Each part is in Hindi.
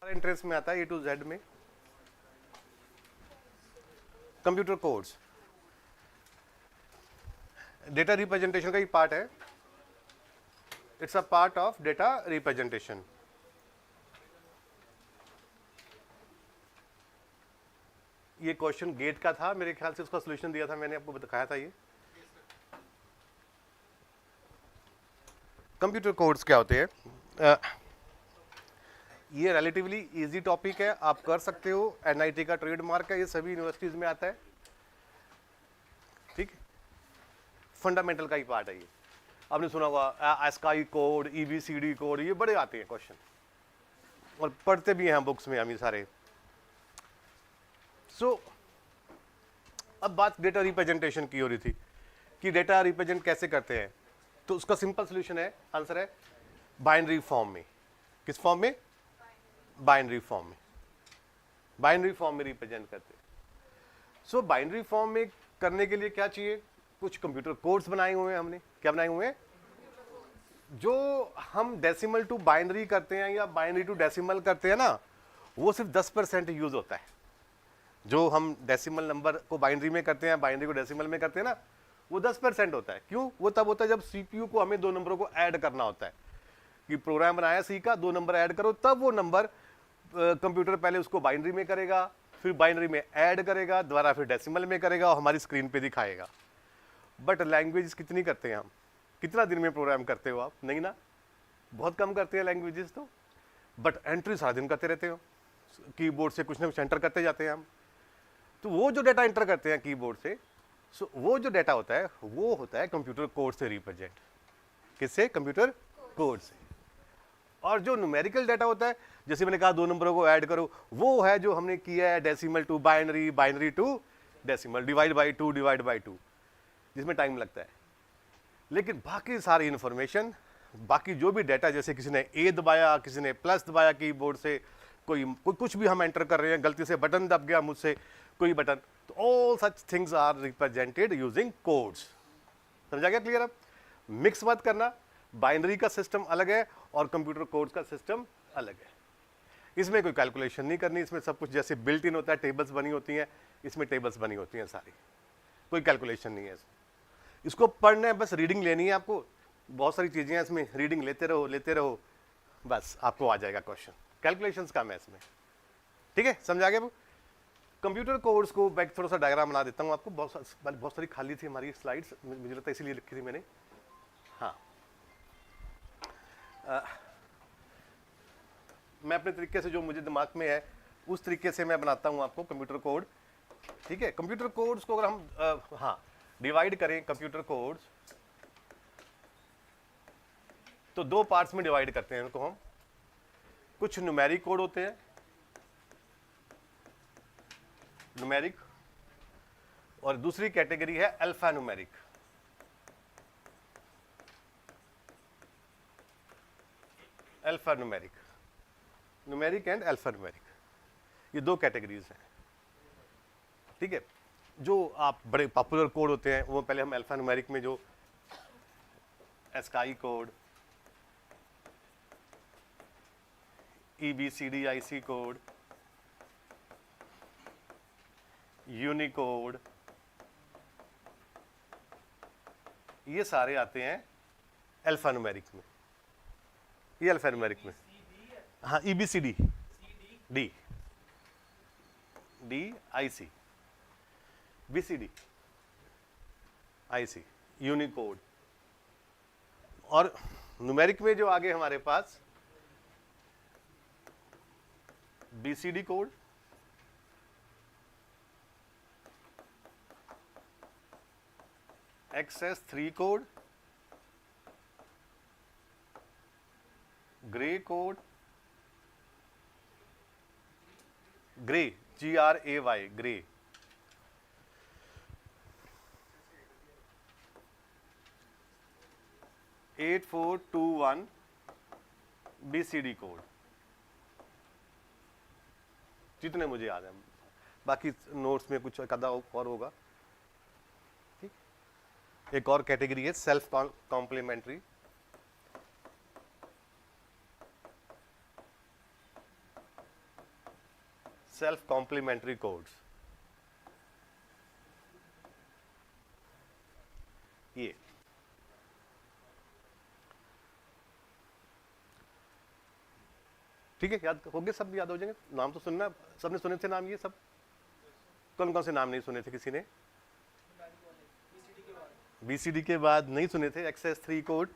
इंटरेस्ट में आता है ए टू जेड में कंप्यूटर कोड्स डेटा रिप्रेजेंटेशन का ही पार्ट है. It's a part of data representation. ये क्वेश्चन गेट का था, मेरे ख्याल से उसका सॉल्यूशन दिया था मैंने, आपको दिखाया था. ये कंप्यूटर कोड्स क्या होते हैं? ये रिलेटिवली इजी टॉपिक है, आप कर सकते हो. एनआईटी का ट्रेडमार्क है, ये सभी यूनिवर्सिटीज में आता है. ठीक, फंडामेंटल का ही पार्ट है ये. आपने सुना होगा एस्काई कोड, ईबीसीडी कोड, ये बड़े आते हैं क्वेश्चन और पढ़ते भी हैं बुक्स में हम ये सारे. सो अब बात डेटा रिप्रेजेंटेशन की हो रही थी कि डेटा रिप्रेजेंट कैसे करते हैं. तो उसका सिंपल सोल्यूशन है, आंसर है बाइनरी फॉर्म में. किस फॉर्म में? बाइनरी फॉर्म में. बाइनरी फॉर्म में रिप्रेजेंट करते हैं. सो बाइनरी फॉर्म में करने के लिए क्या चाहिए? कुछ कंप्यूटर कोड्स बनाए हुए हैं हमने. क्या बनाए हुए हैं? जो हम डेसिमल टू बाइनरी करते हैं या बाइनरी टू डेसिमल करते हैं ना, वो सिर्फ 10% यूज होता है. जो हम डेसिमल नंबर को बाइनरी में करते हैं, बाइनरी को डेसिमल में करते हैं ना, वो 10% होता है. क्यों? वो तब होता है जब सीपीयू को हमें दो नंबरों को ऐड करना होता है. कि प्रोग्राम बनाया सी का, दो नंबर ऐड करो, तब वो नंबर कंप्यूटर पहले उसको बाइनरी में करेगा, फिर बाइनरी में ऐड करेगा, दोबारा फिर डेसिमल में करेगा और हमारी स्क्रीन पे दिखाएगा. बट लैंग्वेज कितनी करते हैं हम? कितना दिन में प्रोग्राम करते हो आप? नहीं ना, बहुत कम करते हैं लैंग्वेजेस तो. बट एंट्री सारा दिन करते रहते हो, कीबोर्ड से कुछ ना कुछ एंटर करते जाते हैं हम. तो वो जो डाटा एंटर करते हैं कीबोर्ड से, सो वो जो डाटा होता है वो होता है कंप्यूटर कोड से रिप्रेजेंट. किससे? कंप्यूटर कोड से. और जो न्यूमेरिकल डाटा होता है, जैसे मैंने कहा दो नंबरों को ऐड करो, वो है जो हमने किया है decimal to binary, binary to decimal, divide by two, divide by two, जिसमें टाइम लगता है. लेकिन बाकी सारी इंफॉर्मेशन, बाकी जो भी डाटा, जैसे किसी ने ए दबाया, किसी ने प्लस दबाया कीबोर्ड से, कोई कुछ भी हम एंटर कर रहे हैं, गलती से बटन दब गया मुझसे कोई बटन, तो all such things are represented using codes. समझा गया? क्लियर? अब मिक्स मत करना. बाइनरी का सिस्टम अलग है और कंप्यूटर कोड्स का सिस्टम अलग है. इसमें कोई कैलकुलेशन नहीं करनी. इसमें सब कुछ जैसे बिल्ट इन होता है, टेबल्स बनी होती हैं, इसमें टेबल्स बनी होती हैं सारी. कोई कैलकुलेशन नहीं है. इसको पढ़ना है, बस रीडिंग लेनी है आपको. बहुत सारी चीजें हैं इसमें, रीडिंग लेते रहो, बस आपको आ जाएगा क्वेश्चन. कैलकुलेशंस कम है इसमें. ठीक है, समझा गया? कंप्यूटर कोड्स को मैं थोड़ा सा डायग्राम बना देता हूँ आपको. बहुत सारी खाली थी हमारी स्लाइड्स, मुझे लगता है इसीलिए लिखी थी मैंने. हाँ, मैं अपने तरीके से, जो मुझे दिमाग में है उस तरीके से मैं बनाता हूँ आपको कंप्यूटर कोड. ठीक है, कंप्यूटर कोड्स को अगर हम हाँ डिवाइड करें कंप्यूटर कोड्स, तो दो पार्ट्स में डिवाइड करते हैं इनको हम. कुछ न्यूमेरिक कोड होते हैं, न्यूमेरिक, और दूसरी कैटेगरी है alpha numeric. Alpha numeric, numeric and alpha numeric, ये दो कैटेगरीज हैं. ठीक है, जो आप बड़े पॉपुलर कोड होते हैं वो पहले हम अल्फा न्यूमेरिक में, जो ASCII code, EBCD IC code, Unicode, ये सारे आते हैं अल्फा न्यूमेरिक में. ये अल्फा न्यूमेरिक में, हाँ EBCD, D IC, BCD IC, Unicode. और न्यूमेरिक में जो आगे हमारे पास BCD code, XS3 code, grey code, grey GRAY, grey, #8421 BCD code. जितने मुझे याद है, बाकी नोट्स में कुछ कदा और होगा. ठीक, एक और कैटेगरी है self complementary. Self complementary codes, ये ठीक है, याद हो गए, सब याद हो जाएंगे, नाम तो सुनना, सबने सुने थे नाम, ये सब कौन कौन से नाम नहीं सुने थे किसी ने? बीसीडी के बाद नहीं सुने थे? XS3 कोड,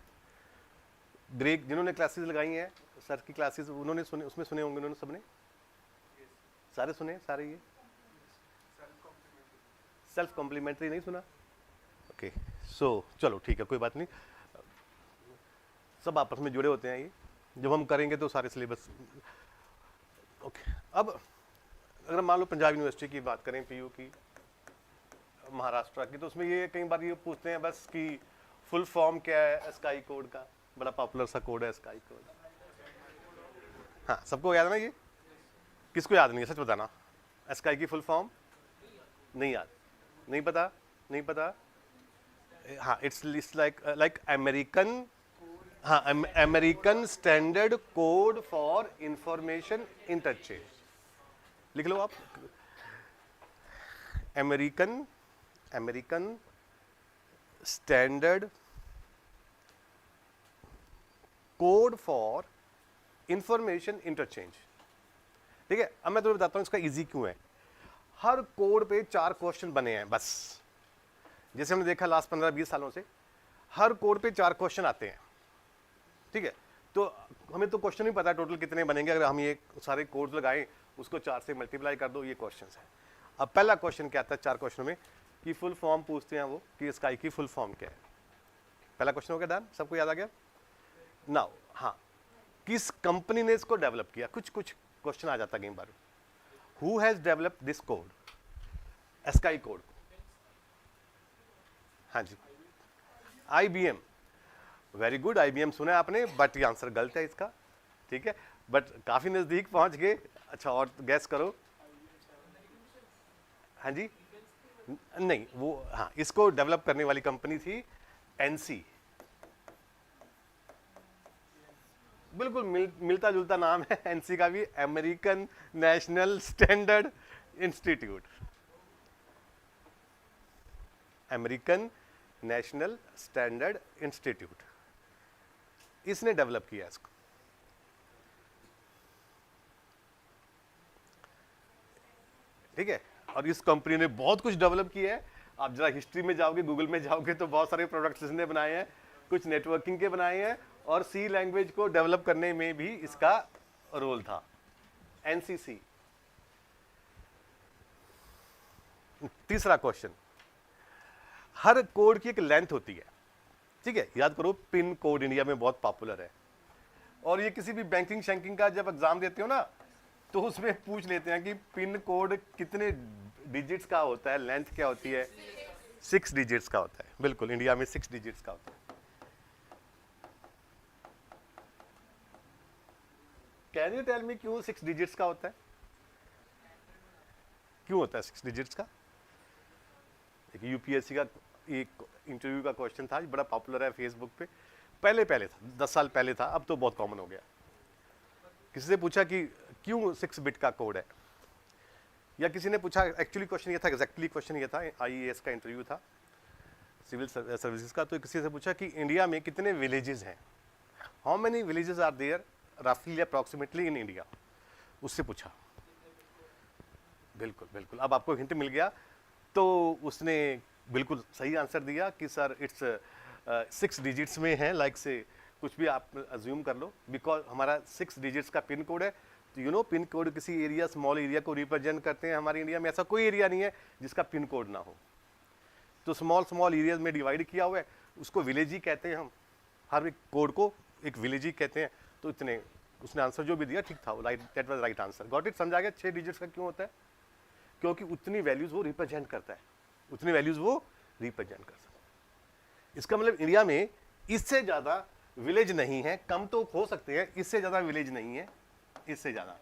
ग्रेक, जिन्होंने क्लासेस लगाई हैं सर की क्लासेस, उन्होंने सुने, उसमें सुने होंगे उन्होंने, सबने सारे सुने सारे? ये सेल्फ कॉम्प्लीमेंट्री नहीं सुना? ओके सो चलो ठीक है, कोई बात नहीं, सब आपस में जुड़े होते हैं, ये जब हम करेंगे तो सारे सिलेबस। ओके, अब अगर मान लो पंजाब यूनिवर्सिटी की बात करें, पीयू की, महाराष्ट्र की, तो उसमें ये कई बार ये पूछते हैं बस कि फुल फॉर्म क्या है स्काई कोड का, बड़ा पॉपुलर सा कोड है स्काई कोड। हाँ, सबको याद है ना ये? किसको याद नहीं है, सच बताना, स्काई की फुल फॉर्म नहीं याद? नहीं पता? नहीं पता? हाँ, इट्स लाइक अमेरिकन, हाँ, American standard code for information interchange, लिख लो आप, American standard code for information interchange. ठीक है, अब मैं तुम्हें बताता हूं इसका इजी क्यों है। हर कोड पे 4 क्वेश्चन बने हैं बस, जैसे हमने देखा लास्ट 15-20 सालों से हर कोड पे 4 क्वेश्चन आते हैं। ठीक है, तो हमें तो क्वेश्चन नहीं पता टोटल कितने बनेंगे, अगर हम ये सारे कोड लगाएं उसको 4 से मल्टीप्लाई कर दो, ये क्वेश्चन है। अब पहला क्वेश्चन क्या आता है 4 क्वेश्चन में, कि फुल फॉर्म पूछते हैं वो, कि स्काई की फुल फॉर्म क्या है। पहला क्वेश्चन हो गया डन, सबको याद आ गया? नाउ हाँ, किस कंपनी ने इसको डेवलप किया, कुछ क्वेश्चन आ जाता है कई बार। Who has developed this code, sky code? हाँ जी, IBM, वेरी गुड, IBM सुना है आपने, बट ये आंसर गलत है इसका। ठीक है, बट काफी नजदीक पहुंच गए। अच्छा, और गैस करो। हाँ जी, नहीं वो, हाँ, इसको डेवलप करने वाली कंपनी थी NC, बिल्कुल मिलता जुलता नाम है NC का भी, American national standard institute, American national standard institute, इसने डेवलप किया इसको। ठीक है, और इस कंपनी ने बहुत कुछ डेवलप किया है। आप जरा हिस्ट्री में जाओगे, गूगल में जाओगे तो बहुत सारे प्रोडक्ट्स इसने बनाए हैं, कुछ नेटवर्किंग के बनाए हैं, और C लैंग्वेज को डेवलप करने में भी इसका रोल था, NCC। तीसरा क्वेश्चन, हर कोड की एक लेंथ होती है। ठीक है, याद करो, पिन कोड इंडिया में बहुत पॉपुलर है, और ये किसी भी बैंकिंग शैंकिंग का जब एग्जाम देते हो ना, तो उसमें पूछ लेते हैं कि पिन कोड कितने डिजिट्स का होता है, लेंथ क्या होती है? 6 डिजिट्स का होता है, बिल्कुल, इंडिया में 6 डिजिट्स का होता है। कैन यू टेल मी क्यों 6 डिजिट्स का होता है? क्यों होता है 6 डिजिट्स का? एक UPSC का एक इंटरव्यू का क्वेश्चन था, बड़ा पॉपुलर है फेसबुक पे, पहले था, 10 साल पहले था, अब तो बहुत कॉमन हो गया। किसी से पूछा कि क्यों 6 बिट का कोड है, या किसी ने पूछा, एक्चुअली क्वेश्चन ये था, एग्जैक्टली क्वेश्चन ये था, IAS का इंटरव्यू था, सिविल सर्विसेज का, तो किसी से पूछा कि इंडिया में कितने विलेजेस हैं, how many villages are there रफली अप्रॉक्सीमेटली इन इंडिया, उससे पूछा। बिल्कुल बिल्कुल, अब आपको हिंट मिल गया। तो उसने बिल्कुल सही आंसर दिया कि सर इट्स 6 डिजिट्स में है, लाइक से कुछ भी आप अज्यूम कर लो, बिकॉज हमारा 6 डिजिट्स का पिन कोड है। तो यू नो, पिन कोड किसी एरिया, स्मॉल एरिया को रिप्रेजेंट करते हैं। हमारे इंडिया में ऐसा कोई एरिया नहीं है जिसका पिन कोड ना हो, तो स्मॉल एरियाज में डिवाइड किया हुआ है, उसको विलेज ही कहते हैं हम, हर एक कोड को एक विलेज ही कहते हैं। तो इतने, उसने आंसर जो भी दिया ठीक था, right, that was right answer. Got it, समझा गया 6 डिजिट्स का क्यों होता है? क्योंकि उतनी वैल्यूज वो रिप्रेजेंट करता है, उतनी वैल्यूज वो रिप्रेजेंट कर सकता है। इसका मतलब इंडिया में इससे ज्यादा विलेज नहीं है, कम तो हो सकते हैं, इससे ज्यादा विलेज नहीं है, इससे ज्यादा।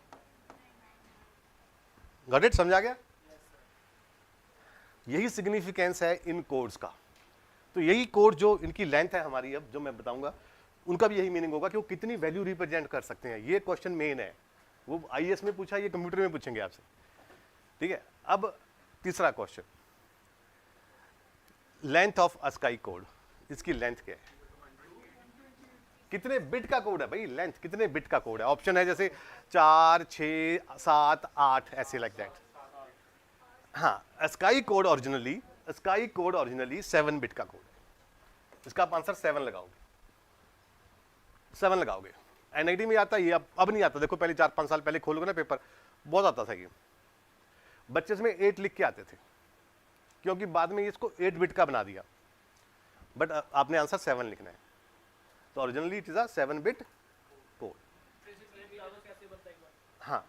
गॉट इट, समझा गया? यही सिग्निफिकेंस है इन कोड्स का। तो यही कोड जो इनकी लेंथ है हमारी, अब जो मैं बताऊंगा, उनका भी यही मीनिंग होगा कि वो कितनी वैल्यू रिप्रेजेंट कर सकते हैं। ये क्वेश्चन मेन है, वो IAS में पूछा, ये कंप्यूटर में पूछेंगे आपसे। ठीक है, अब तीसरा question, length of ASCII code, इसकी लेंथ क्या है? कितने बिट का कोड है भाई? लेंथ कितने बिट का कोड है? ऑप्शन है जैसे 4, 6, 7, 8 ऐसे लाइक दैट। हाँ, ASCII कोड ओरिजिनली 7 बिट का कोड है। इसका आप आंसर 7 लगाओगे, 7 लगाओगे। NIT में आता है ये, अब नहीं आता। देखो पहले 4-5 साल पहले खोलोगे ना पेपर, बहुत आता था ये। बच्चे इसमें 8 लिख के आते थे, क्योंकि बाद में इसको 8 बिट का बना दिया, बट आपने आंसर 7 लिखना है। तो originally it is a 7 bit code. हाँ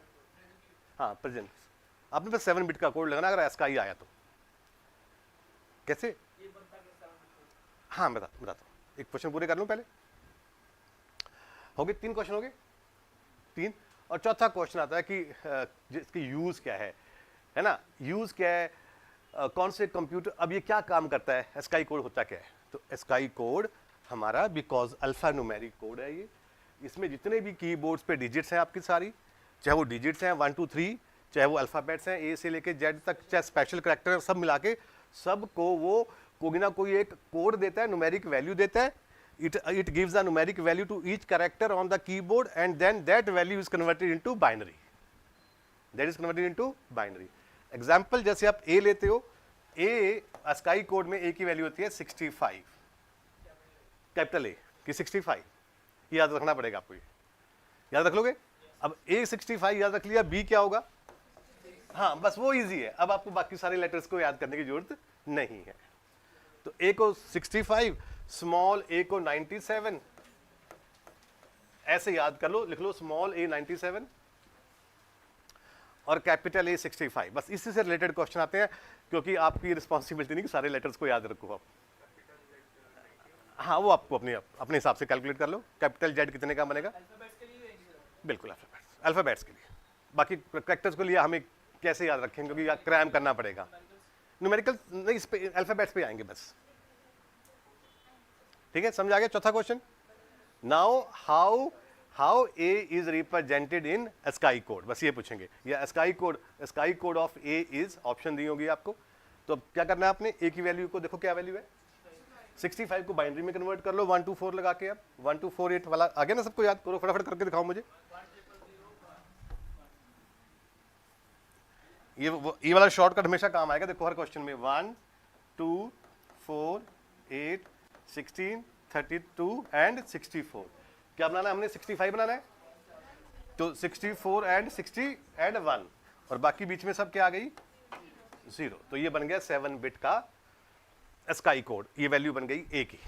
हाँ, प्रेजेंट आपने बस 7 बिट का कोड लगाना अगर ASCII आया तो। कैसे? हाँ, बताता हूँ। एक क्वेश्चन पूरे कर लूँ पहले। हो गए 3 क्वेश्चन, हो गए 3। और चौथा क्वेश्चन आता है कि जिसकी यूज क्या है ना? यूज क्या है, कौन से कंप्यूटर, अब ये क्या काम करता है, ASCII कोड होता क्या है? तो ASCII कोड हमारा, बिकॉज अल्फा न्यूमेरिक कोड है ये, इसमें जितने भी कीबोर्ड्स पे डिजिट्स हैं आपकी सारी, चाहे वो डिजिट्स हैं 1 2 3, चाहे वो अल्फ़ाबेट्स हैं A से लेके Z तक, चाहे स्पेशल करैक्टर हैं, सब मिला के सबको वो कोई ना कोई एक कोड देता है, न्यूमेरिक वैल्यू देता है। It gives a numeric value to each character on the keyboard, and then that value is converted into binary. That is converted into binary. Example, जैसे आप A लेते हो, A ASCII कोड में A की वैल्यू होती है 65, कैपिटल A की 65, ये याद रखना पड़ेगा आपको। ये याद रख लोगे? अब A 65 याद रख लिया, B क्या होगा? हाँ, बस वो इजी है। अब आपको बाकी सारे लेटर्स को याद करने की जरूरत नहीं है। तो A को 65, स्मॉल a को 97, ऐसे याद कर लो, लिख लो स्मॉल a 97 और कैपिटल A 65। बस इसी से रिलेटेड क्वेश्चन आते हैं, क्योंकि आपकी रिस्पॉन्सिबिलिटी नहीं कि सारे लेटर्स को याद रखो आप। हाँ, वो आपको अपने हिसाब से कैलकुलेट कर लो। कैपिटल Z कितने का बनेगा? बिल्कुल अल्फाबेट्स के लिए। बाकी कैरेक्टर्स के लिए हमें कैसे याद रखेंगे, क्योंकि क्रैम करना पड़ेगा। न्यूमेरिकल नहीं, इस पे अल्फाबेट्स पे आएंगे बस। ठीक है, समझ आ गया? चौथा question, now how A is represented in ASCII code, बस ये पूछेंगे। या ASCII code of A is, option दी होगी आपको। तो अब क्या करना है आपने? A की वैल्यू को देखो क्या वैल्यू है, 65 को बाइनरी में कन्वर्ट कर लो 1 2 4 लगा के। अब 1 2 4 8 वाला आ गया ना? सबको याद करो, फटाफट करके दिखाओ मुझे। ये वाला शॉर्टकट हमेशा काम आएगा। देखो हर क्वेश्चन में 1 2 4 8 16 32 एंड 64। क्या बनाना है हमने? 65 बनाना है। तो 64 एंड 60 एंड 1, और बाकी बीच में सब क्या आ गई? 0। तो ये बन गया 7 बिट का ASCII कोड। ये वैल्यू बन गई A की।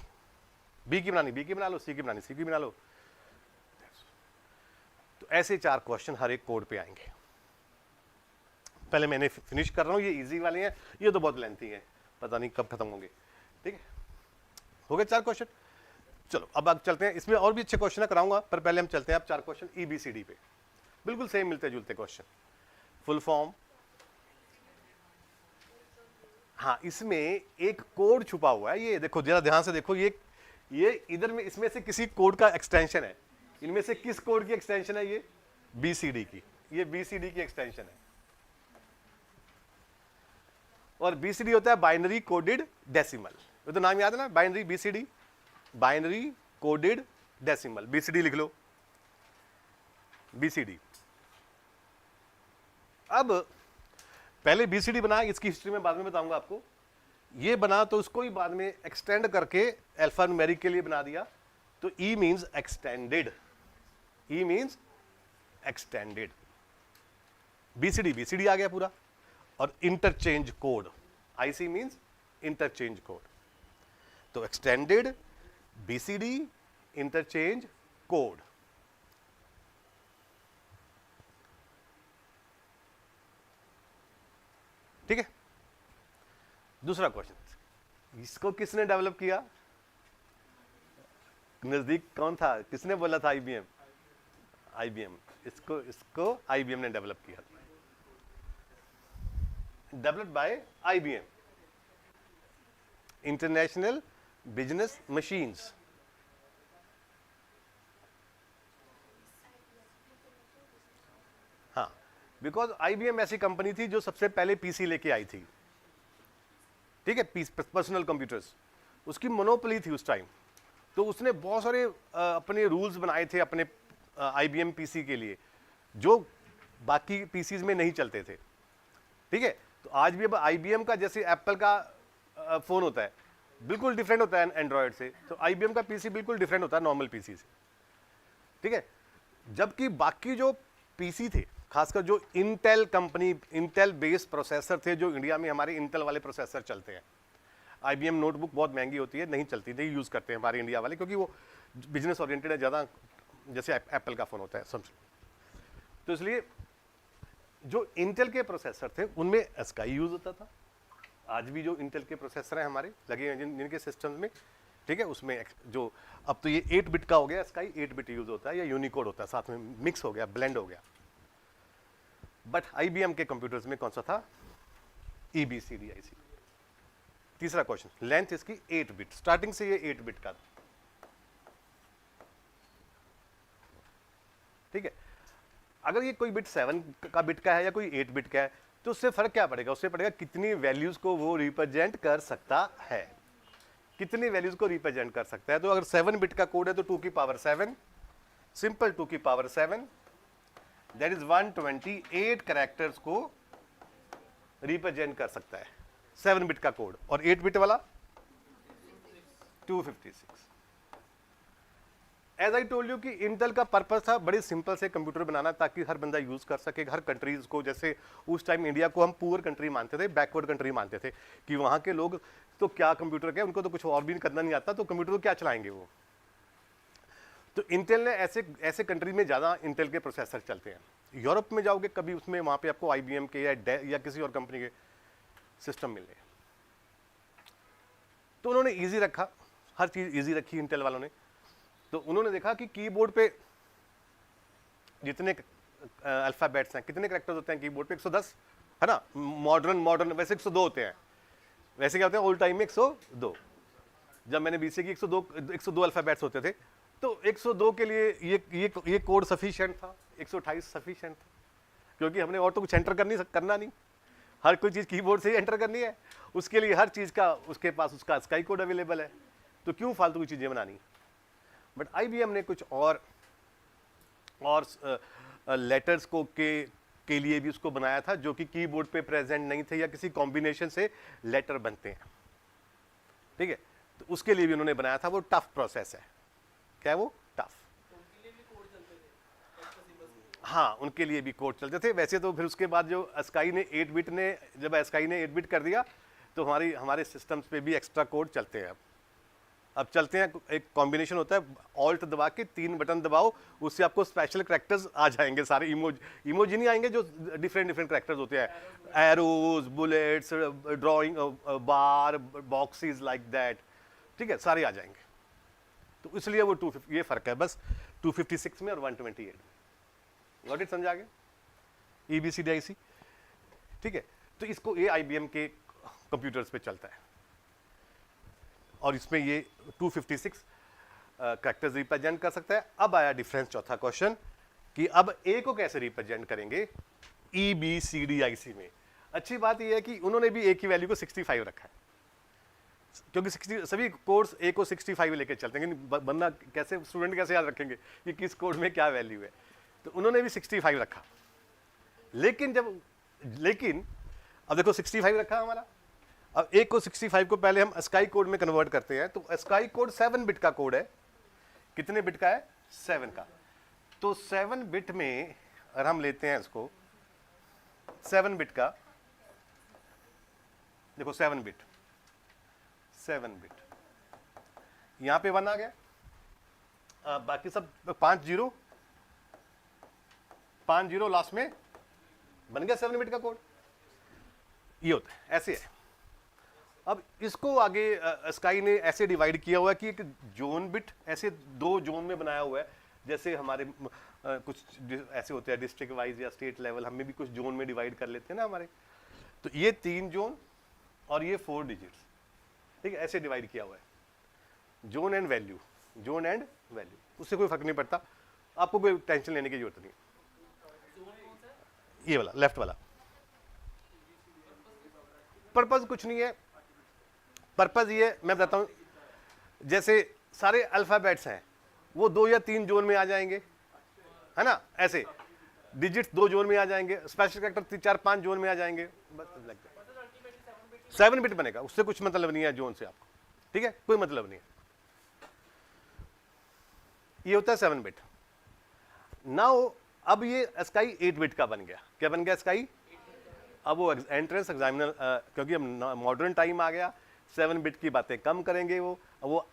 B की बनानी B की बना लो, C की बनानी C की बना लो। तो ऐसे 4 क्वेश्चन हर एक कोड पे आएंगे। पहले मैंने फिनिश कर रहा हूं, ये इजी वाले हैं, ये तो बहुत लेंथी है, पता नहीं कब खत्म होंगे। ठीक है, हो गए 4 क्वेश्चन। चलो अब आप चलते हैं, इसमें और भी अच्छे क्वेश्चन कराऊंगा, पर पहले हम चलते हैं अब 4 क्वेश्चन EBCD पे। बिल्कुल सेम मिलते जुलते क्वेश्चन। फुल फॉर्म, हाँ, इसमें एक कोड छुपा हुआ है। ये देखो जरा ध्यान से देखो, ये इधर में, इसमें से किसी कोड का एक्सटेंशन है। इनमें से किस कोड की एक्सटेंशन है? ये BCD की। ये BCD की एक्सटेंशन है। और BCD होता है बाइनरी कोडेड डेसिमल। ये तो नाम याद है ना, binary BCD, binary coded decimal. BCD लिख लो, BCD। अब पहले BCD बना, इसकी हिस्ट्री में बाद में बताऊंगा आपको। ये बना तो उसको ही बाद में एक्सटेंड करके अल्फा न्यूमेरिक के लिए बना दिया। तो E means extended, E means extended. BCD आ गया पूरा। और interchange code, IC means interchange code. तो एक्सटेंडेड BCD इंटरचेंज कोड। ठीक है, दूसरा क्वेश्चन, इसको किसने डेवलप किया? नजदीक कौन था? किसने बोला था? IBM। इसको IBM ने डेवलप किया। Developed by IBM, international business machines. हाँ, बिकॉज IBM ऐसी कंपनी थी जो सबसे पहले PC लेके आई थी, ठीक है, पर्सनल कंप्यूटर्स, उसकी मोनोपोली थी उस टाइम। तो उसने बहुत सारे अपने रूल्स बनाए थे अपने IBM PC के लिए, जो बाकी PCs में नहीं चलते थे, ठीक है। तो आज भी अब IBM का, जैसे एप्पल का फोन होता है बिल्कुल डिफरेंट होता है एंड्रॉयड से, तो IBM का PC बिल्कुल डिफरेंट होता है नॉर्मल PC से, ठीक है। जबकि बाकी जो PC थे, खासकर जो Intel company, Intel based processor थे, जो इंडिया में हमारे इंटेल वाले प्रोसेसर चलते हैं। IBM नोटबुक बहुत महंगी होती है, नहीं चलती, नहीं यूज़ करते हैं हमारे इंडिया वाले, क्योंकि वो बिजनेस ओरिएंटेड है ज़्यादा, जैसे एप्पल का फ़ोन होता है समझ। तो इसलिए जो इंटेल के प्रोसेसर थे उनमें एस्काई यूज़ होता था। आज भी जो इंटेल के प्रोसेसर हैं हमारे लगे हैं जिनके सिस्टम्स में, ठीक है, उसमें जो अब तो ये 8 बिट का हो गया, एस्काई 8 बिट यूज़ होता है या यूनिकोड होता है, साथ में मिक्स हो गया, ब्लेंड हो गया। बट IBM के कंप्यूटर्स में कौन सा था? EBCDIC। तीसरा क्वेश्चन, लेंथ इसकी 8 बिट, स्टार्टिंग से ये 8 बिट का, ठीक है। अगर ये कोई बिट 7 का बिट का है या कोई 8 बिट का है, तो उससे फर्क क्या पड़ेगा? उससे पड़ेगा कितनी वैल्यूज को वो रिप्रेजेंट कर सकता है, कितनी वैल्यूज को रिप्रेजेंट कर सकता है। तो अगर 7 बिट का कोड है तो 2 की पावर 7, सिंपल 2 की पावर 7, दैट इज 128 कैरेक्टर्स को रिप्रेजेंट कर सकता है 7 बिट का कोड, और 8 बिट वाला 256। एज आई टोल्ड यू कि इंटेल का पर्पस था बड़ी सिंपल से कंप्यूटर बनाना, ताकि हर बंदा यूज कर सके, हर कंट्रीज को। जैसे उस टाइम इंडिया को हम पुअर कंट्री मानते थे, बैकवर्ड कंट्री मानते थे, कि वहां के लोग तो क्या कंप्यूटर के, उनको तो कुछ और भी करना नहीं आता, तो कंप्यूटर को क्या चलाएंगे वो। तो इंटेल ने ऐसे कंट्री में ज़्यादा इंटेल के प्रोसेसर चलते हैं। यूरोप में जाओगे कभी, उसमें वहाँ पे आपको IBM के या किसी और कंपनी के सिस्टम मिल रहे। तो उन्होंने ईजी रखा, हर चीज़ ईजी रखी इंटेल वालों ने। तो उन्होंने देखा कि कीबोर्ड पे जितने अल्फ़ाबेट्स हैं, कितने कैरेक्टर्स होते हैं कीबोर्ड पे? 110 है ना। मॉडर्न वैसे 102 होते हैं, वैसे क्या होते हैं ओल्ड टाइम में 102। जब मैंने BCA की 102 अल्फ़ाबेट्स होते थे, तो 102 के लिए ये कोड सफिशिएंट था, 128 सफिशिएंट था, क्योंकि हमने और तो कुछ एंटर करना नहीं, हर कोई चीज़ कीबोर्ड से ही एंटर करनी है। उसके लिए हर चीज़ का उसके पास उसका स्काई कोड अवेलेबल है, तो क्यों फालतू की चीज़ें बनानी। बट IBM ने कुछ और लेटर्स को के लिए भी उसको बनाया था, जो कि कीबोर्ड पे प्रेजेंट नहीं थे, या किसी कॉम्बिनेशन से लेटर बनते हैं, ठीक है। तो उसके लिए भी उन्होंने बनाया था, वो टफ प्रोसेस है। क्या है वो? टफ। हाँ, उनके लिए भी कोड चलते थे। वैसे तो फिर उसके बाद जो एस्काई ने 8 बिट ने, जब एस्काई ने 8 बिट कर दिया, तो हमारे सिस्टम्स पे भी एक्स्ट्रा कोड चलते हैं। अब चलते हैं, एक कॉम्बिनेशन होता है, ऑल्ट दबा के 3 बटन दबाओ, उससे आपको स्पेशल कैरेक्टर्स आ जाएंगे सारे। इमोजी नहीं आएंगे, जो डिफरेंट कैरेक्टर्स होते हैं, arrows, bullets, drawing, bar, boxes like that, ठीक है, सारे आ जाएंगे। तो इसलिए वो 250, ये फर्क है बस 256 में और 128 में। Got it? समझा गया? EBCDIC, ठीक है। तो इसको ये IBM के कंप्यूटर्स पे चलता है, और इसमें ये 256 कैरेक्टर्स रिप्रेजेंट कर सकता है। अब आया डिफरेंस, चौथा क्वेश्चन, कि अब A को कैसे रिप्रेजेंट करेंगे EBCDIC में। अच्छी बात यह है कि उन्होंने भी A की वैल्यू को 65 रखा है, क्योंकि सभी कोड्स A को 65 लेके चलते हैं, बंदा कैसे, स्टूडेंट कैसे याद रखेंगे कि किस कोड में क्या वैल्यू है। तो उन्होंने भी 65 रखा। लेकिन अब देखो 65 रखा हमारा, अब A को 65 को पहले हम स्काई कोड में कन्वर्ट करते हैं। तो स्काई कोड 7 बिट का कोड है। कितने बिट का है? 7 का। तो 7 बिट में अगर हम लेते हैं इसको, 7 बिट का, देखो 7 बिट यहां पे 1 आ गया, बाकी सब 5 जीरो लास्ट में बन गया 7 बिट का कोड। ये होता है, ऐसे है। अब इसको आगे स्काई ने ऐसे डिवाइड किया हुआ है कि एक जोन बिट ऐसे 2 जोन में बनाया हुआ है। जैसे हमारे कुछ ऐसे होते हैं डिस्ट्रिक्ट वाइज या स्टेट लेवल, हमें भी कुछ जोन में डिवाइड कर लेते हैं ना हमारे। तो ये 3 जोन और ये 4 डिजिट्स, ठीक है, ऐसे डिवाइड किया हुआ है। जोन एंड वैल्यू, उससे कोई फर्क नहीं पड़ता, आपको कोई टेंशन लेने की जरूरत नहीं। ये वाला लेफ्ट वाला। पर्पज कुछ नहीं है, पर्पज ये मैं बताता हूं, जैसे सारे अल्फाबेट्स हैं वो 2 या 3 जोन में आ जाएंगे, है ना, ऐसे डिजिट्स 2 जोन में आ जाएंगे, स्पेशल कैरेक्टर 4-5 जोन में आ जाएंगे, बस 7 बिट बनेगा, उससे कुछ मतलब नहीं है जोन से आपको, ठीक है, कोई मतलब नहीं है। ये होता है 7 बिट। नाउ अब ये स्काई 8 बिट का बन गया। क्या बन गया स्काई? अब वो एंट्रेंस एग्जामिनर, क्योंकि अब मॉडर्न टाइम आ गया, 7 बिट की बातें कम करेंगे, वो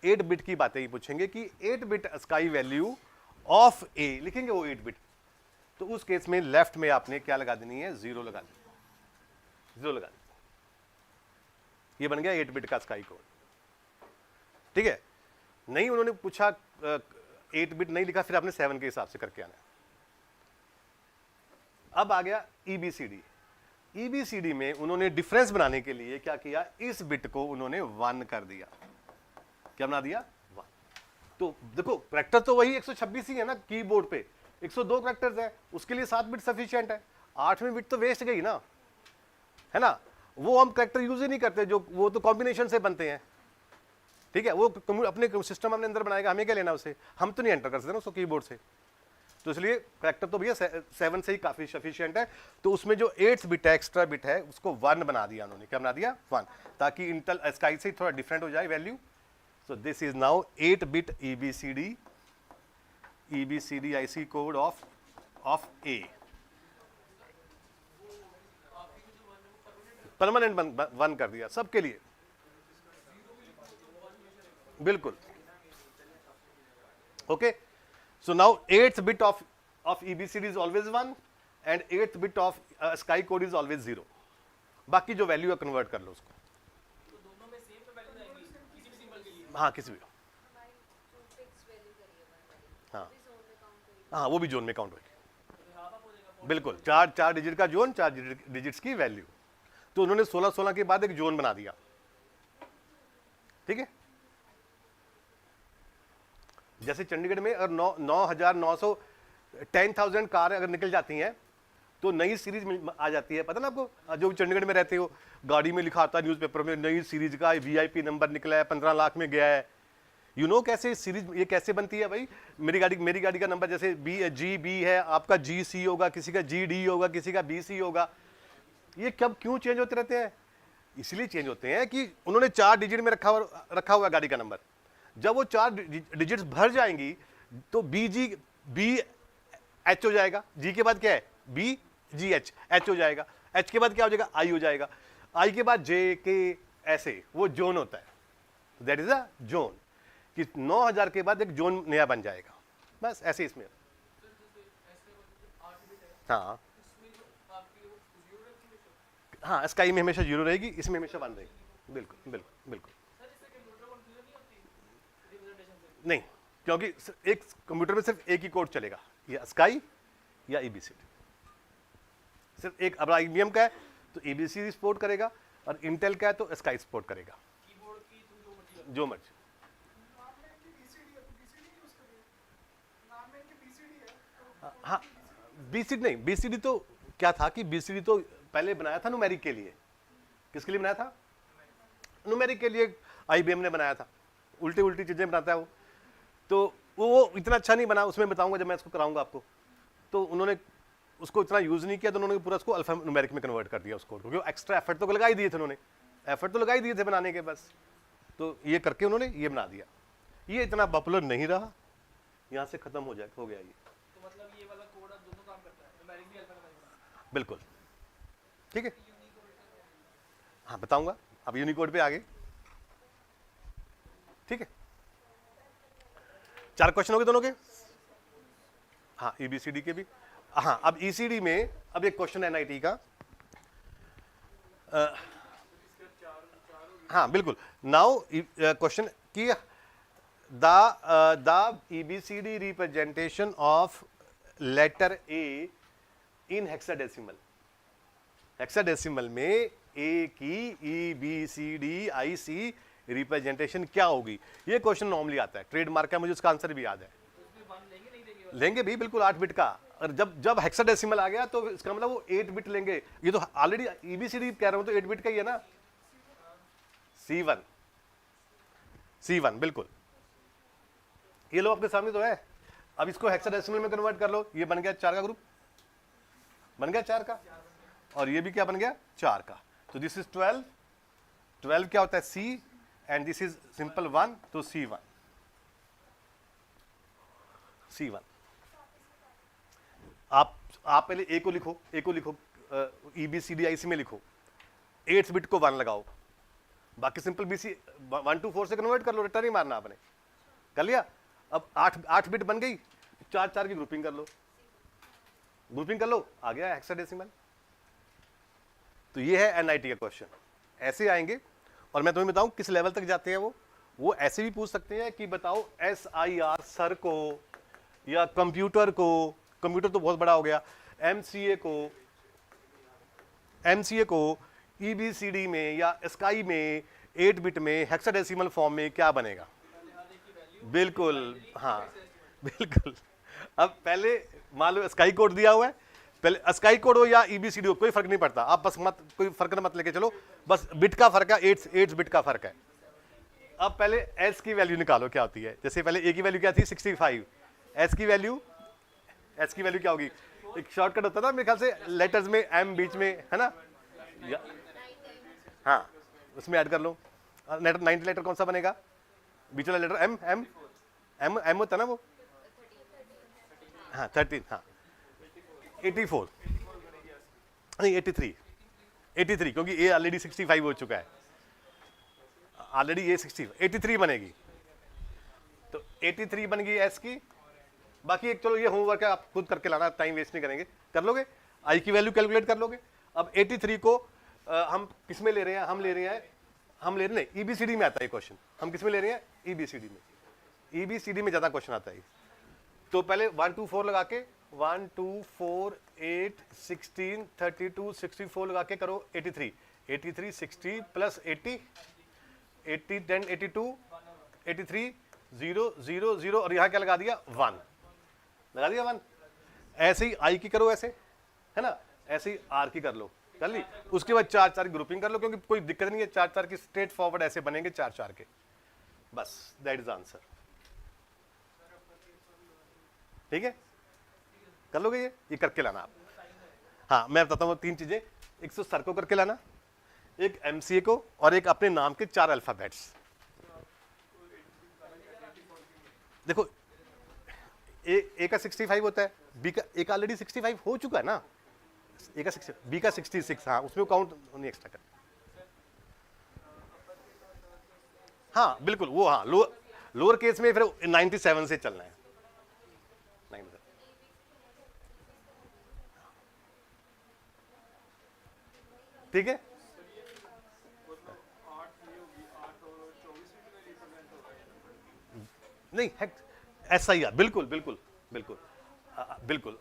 8 बिट की बातें ही पूछेंगे कि 8 बिट स्काई वैल्यू ऑफ ए लिखेंगे, वो 8 बिट। तो उस केस में लेफ्ट में आपने क्या लगा देनी है? 0 लगा देनी, 0 लगा देनी। ये बन गया 8 बिट का स्काई कोड, ठीक है। नहीं उन्होंने पूछा 8 बिट नहीं लिखा, फिर आपने 7 के हिसाब से करके आना है। अब आ गया ईबीसीडी। ईबीसीडी में उन्होंने डिफरेंस बनाने के लिए क्या किया? इस बिट को उन्होंने 1 कर दिया। क्या बना दिया? 1। तो देखो कैरेक्टर तो वही 126 ही है ना, कीबोर्ड पे 102 कैरेक्टर्स है, उसके लिए 7 बिट सफिशिएंट है। 8वीं बिट तो वेस्ट गई ना, है ना, वो हम कैरेक्टर यूज ही नहीं करते, जो वो तो कॉम्बिनेशन से बनते हैं, ठीक है। वो अपने सिस्टम अपने अंदर बनाएगा, हमें क्या लेना उससे, हम तो नहीं एंटर कर सकते ना उसको कीबोर्ड से। तो इसलिए कैरेक्टर तो भैया 7 से ही काफी सफिशिएंट है। तो उसमें जो 8th बिट है, एक्स्ट्रा बिट है, उसको 1 बना दिया उन्होंने। क्या बना दिया? 1, ताकि इंटेल स्काई से थोड़ा डिफरेंट हो जाए value. So this is now 8 bit EBCDIC code of A. Permanent 1 कर दिया सबके लिए, बिल्कुल। Okay, so now 8th bit of EBCD is always 1 and 8th bit of sky code is always 0। बाकी जो वैल्यू है कन्वर्ट कर लो उसको। तो दोनों में सेम तो वैल्यू आएगी किसी भी सिंबल के लिए? हाँ किसी भी, हाँ हाँ वो भी जोन में काउंट होगी, बिल्कुल। 4 डिजिट का जोन, 4 डिजिट्स की वैल्यू। तो उन्होंने 16 के बाद एक जोन बना दिया, ठीक है। जैसे चंडीगढ़ में अगर 9,900 10,000 कार अगर निकल जाती हैं तो नई सीरीज आ जाती है, पता ना आपको, जो चंडीगढ़ में रहते हो, गाड़ी में लिखा आता है न्यूज़पेपर में, नई सीरीज का वीआईपी नंबर निकला है, 15 लाख में गया है। यू नो कैसे सीरीज ये कैसे बनती है भाई? मेरी गाड़ी का नंबर जैसे GB है, आपका GC होगा, किसी का GD होगा, किसी का BC होगा। ये कब क्यों चेंज होते रहते हैं? इसलिए चेंज होते हैं कि उन्होंने 4 डिजिट में रखा हुआ गाड़ी का नंबर। जब वो 4 डिजिट्स भर जाएंगी तो BH हो जाएगा, G के बाद क्या है? BGH, H हो जाएगा, H के बाद क्या हो जाएगा? I हो जाएगा, I के बाद JK, ऐसे वो जोन होता है। दैट इज अ जोन, कि 9,000 के बाद एक जोन नया बन जाएगा, बस ऐसे इसमें। हाँ हाँ, स्काई में हमेशा 0 रहेगी, इसमें हमेशा 1 रहेगी, बिल्कुल बिल्कुल बिल्कुल। नहीं, क्योंकि एक कंप्यूटर में सिर्फ एक ही कोड चलेगा, या स्काई या ईबीसीडी, सिर्फ एक। अब IBM का है तो ईबीसीडी सपोर्ट करेगा, और इंटेल का है तो स्काई सपोर्ट करेगा, जो मर्जी। हाँ बीसीडी नहीं, बीसीडी तो क्या था कि बीसीडी तो पहले बनाया था न्यूमेरिक के लिए। किसके लिए बनाया था? न्यूमेरिक के लिए IBM ने बनाया था। उल्टी चीजें बनाता है वो, तो वो इतना अच्छा नहीं बना, उसमें बताऊंगा जब मैं इसको कराऊंगा आपको। तो उन्होंने उसको इतना यूज नहीं किया, तो उन्होंने पूरा उसको अल्फा न्यूमेरिक में कन्वर्ट कर दिया उसको, क्योंकि एक्स्ट्रा एफर्ट तो लगा ही दिए थे उन्होंने, एफर्ट तो लगा ही दिए थे बनाने के, बस। तो ये करके उन्होंने ये बना दिया। ये इतना पॉपुलर नहीं रहा, यहाँ से खत्म हो गया ये। तो मतलब ये वाला कोड अब दोनों काम करता है, न्यूमेरिक भी अल्फान्यूमेरिक। बिल्कुल, ठीक है। हाँ बताऊंगा, अब यूनिकोड पे आगे, ठीक है। 4 क्वेश्चन हो गए दोनों के। हाँ EBCD के भी। हाँ अब ECD में अब एक क्वेश्चन है NIT का। हाँ बिल्कुल। नाउ क्वेश्चन की the EBCD representation of letter A in hexadecimal. Hexadecimal में A की EBCDIC रिप्रेजेंटेशन क्या होगी? ये क्वेश्चन नॉर्मली आता है, ट्रेडमार्क का, मुझे उसका आंसर भी याद है। लेंगे नहीं देंगे? लेंगे भी, बिल्कुल। 8 बिट का और जब जब हेक्साडेसिमल आ गया तो इसका मतलब वो 8 बिट लेंगे। ये तो ऑलरेडी ईबीसीडी कह रहा हूं तो 8 बिट का ही है ना, C1 बिल्कुल, ये लो आपके सामने तो है। अब इसको हेक्साडेसिमल में कन्वर्ट कर लो, ये बन गया 4 का ग्रुप, बन गया 4 का, और ये भी क्या बन गया 4 का। तो दिस इज 12, 12 क्या होता है C, and this is simple 1, तो C1। आप पहले ए को लिखो, EBCDIC में लिखो, 8 बिट को 1 लगाओ, बाकी सिंपल BC 1 to 4 से कन्वर्ट कर लो, रिटर्न ही मारना आपने, कर लिया। अब 8 बिट बन गई, 4 की ग्रुपिंग कर लो, आ गया हेक्साडेसिमल। तो ये है NIT का क्वेश्चन, ऐसे आएंगे। और मैं तुम्हें बताऊं किस लेवल तक जाते हैं वो ऐसे भी पूछ सकते हैं कि बताओ SIR सर को, या कंप्यूटर को, कंप्यूटर तो बहुत बड़ा हो गया, MCA को EBCD में या स्काई में 8 बिट में हेक्साडेसिमल फॉर्म में क्या बनेगा। बिल्कुल, हाँ बिल्कुल। अब पहले मान लो स्काई कोड दिया हुआ है, पहले स्काई कोड हो या EBCD हो, कोई फर्क नहीं पड़ता, आप बस कोई फर्क मत लेके चलो, बस बिट का फर्क है, 8 बिट का फर्क है। अब पहले S की वैल्यू निकालो क्या होती है। जैसे पहले A की वैल्यू क्या थी 65, S की वैल्यू क्या होगी, एक शॉर्टकट होता था मेरे ख्याल से लेटर्स में M बीच में, है ना, हाँ उसमें ऐड कर लो। 9th लेटर कौन सा बनेगा, बीच वाला लेटर M होता ना वो, हाँ 13, हाँ 84 नहीं 83 क्योंकि A ऑलरेडी 65 हो चुका है, ऑलरेडी ये 83 बनेगी, तो 83 बन गई S की। बाकी एक चलो ये होमवर्क है, आप खुद करके लाना, टाइम वेस्ट नहीं करेंगे, कर लोगे, I की वैल्यू कैलकुलेट कर लोगे। अब 83 को हम किस में ले रहे हैं, हम ले रहे हैं EBCD में आता है क्वेश्चन, हम किस में ले रहे हैं EBCD में ज्यादा क्वेश्चन आता है। तो पहले 1 2 4 लगा के 1 2 4 8 16 32 64 लगा के करो 83 60 प्लस 80 10 82 83 0 0 0 और यहाँ क्या लगा दिया 1 लगा दिया 1। ऐसे ही I की करो, ऐसे है ना, ऐसे ही R की कर लो, कर ली। उसके बाद 4 की ग्रुपिंग कर लो, क्योंकि कोई दिक्कत नहीं है, 4 की स्ट्रेट फॉरवर्ड ऐसे बनेंगे 4 के, बस दैट इज आंसर। ठीक है, कर लोगे ये करके लाना आप। हाँ मैं बताता हूँ 3 चीजें, एक तो सर को करके लाना, एक MCA को, और एक अपने नाम के 4 अल्फाबेट्स। देखो A का 65 होता है, B का A का ऑलरेडी 65 हो चुका है ना, A का 60, B का 66, हाँ उसमें काउंट नहीं एक्स्ट्रा कर, हाँ बिल्कुल वो, हाँ लोअर केस में फिर 97 से चलना है, 97। ठीक है, नहीं SIR बिल्कुल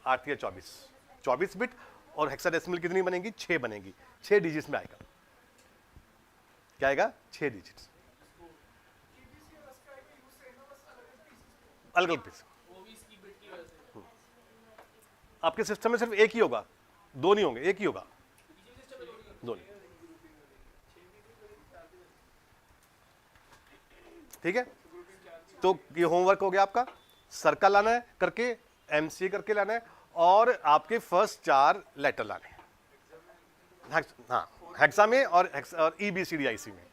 8 या 24 बिट, और हेक्साडेसिमल कितनी बनेगी 6 बनेगी, 6 डिजिट्स में आएगा, क्या आएगा 6 डिजिट्स, अलग अलग पीस। आपके सिस्टम में सिर्फ एक ही होगा, 2 नहीं होंगे, एक ही होगा, 2 नहीं। ठीक है, तो ये होमवर्क हो गया आपका, सर्कल लाना है करके, MCA करके लाना है, और आपके फर्स्ट 4 लेटर लाने हैं, हाँ हेक्सा में और EBCDIC में।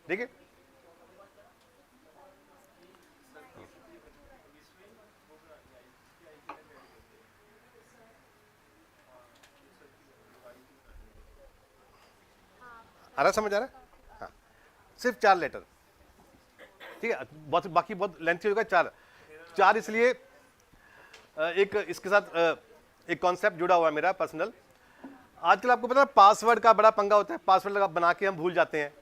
ठीक है, आ रहा, समझ आ रहा है, हाँ सिर्फ 4 लेटर। ठीक है, बहुत बाकी बहुत लेंथी होगा, 4 इसलिए एक इसके साथ एक कॉन्सेप्ट जुड़ा हुआ है मेरा पर्सनल। आजकल आपको पता है पासवर्ड का बड़ा पंगा होता है, पासवर्ड लगा बना के हम भूल जाते हैं,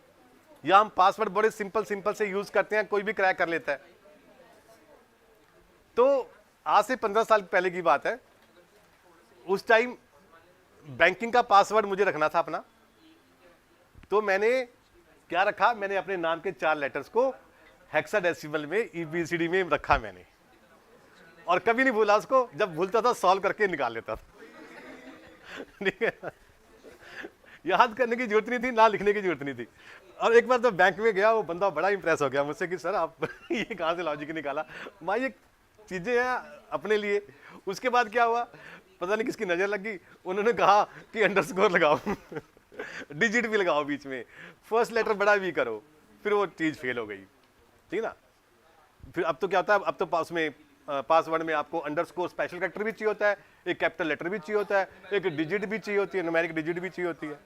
या हम पासवर्ड बड़े सिंपल से यूज करते हैं, कोई भी क्रैक कर लेता है। तो आज से 15 साल पहले की बात है, उस टाइम बैंकिंग का पासवर्ड मुझे रखना था अपना, तो मैंने क्या रखा, मैंने अपने नाम के 4 लेटर्स को हेक्साडेसिमल में EBCD में रखा मैंने, और कभी नहीं भूला उसको, जब भूलता था सॉल्व करके निकाल लेता था। ठीक है, याद करने की जरूरत नहीं थी, ना लिखने की जरूरत नहीं थी। और एक बार तो बैंक में गया, वो बंदा बड़ा इंप्रेस हो गया मुझसे कि सर आप ये कहाँ से लॉजिक निकाला। माँ ये चीजें हैं अपने लिए। उसके बाद क्या हुआ, पता नहीं किसकी नजर लगी, उन्होंने कहा कि अंडरस्कोर लगाओ, डिजिट भी लगाओ बीच में, फर्स्ट लेटर बड़ा भी करो, फिर वो चीज फेल हो गई। ठीक ना। फिर अब तो क्या होता है, अब तो पास में पासवर्ड में आपको अंडरस्कोर स्पेशल कैरेक्टर भी चाहिए होता है, एक कैपिटल लेटर भी चाहिए होता है, एक डिजिट भी चाहिए होती है, न्यूमेरिक डिजिट भी चाहिए होती है,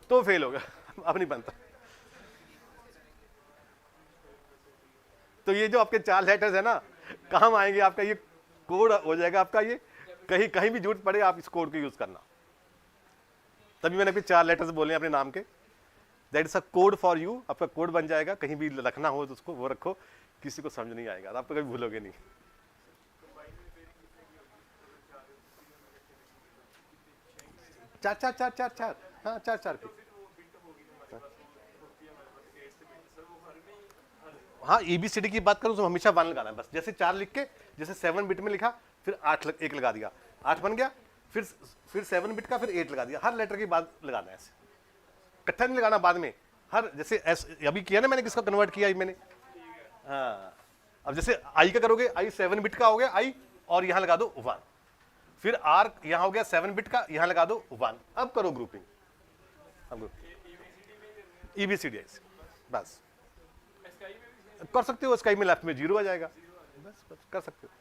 तो फेल होगा, अब नहीं बनता। तो ये जो आपके 4 लेटर्स है ना, काम आएंगे, आपका ये कोड हो जाएगा आपका, ये कहीं कहीं भी जरूरत पड़े आप इस कोड को यूज करना। तभी मैंने अभी 4 लेटर्स बोले अपने नाम के, that is a code for you, आपका कोड बन जाएगा, कहीं भी रखना हो तो उसको वो रखो, किसी को समझ नहीं आएगा, आप कभी भूलोगे नहीं। चार चार चार चार चार, हाँ 4 की। हाँ EBCD की बात करूँ तो हमेशा 1 लगाना है बस, जैसे 4 लिख के, जैसे 7 बिट में लिखा, फिर 1 लगा दिया, 8 बन गया, फिर 7 बिट का, फिर 8 लगा दिया, हर लेटर के बाद लगाना है, ऐसे इकट्ठा नहीं लगाना बाद में। हर जैसे अभी किया ना मैंने, किसका कन्वर्ट किया मैंने, हाँ, अब जैसे आई का करोगे, आई 7 बिट का हो गया आई, और यहां लगा दो 1, फिर आर यहां हो गया 7 बिट का, यहां लगा दो 1, अब करो ग्रुपिंग, EBCD बस कर सकते हो। स्काई में लेफ्ट में 0 आ जाएगा, बस कर सकते हो।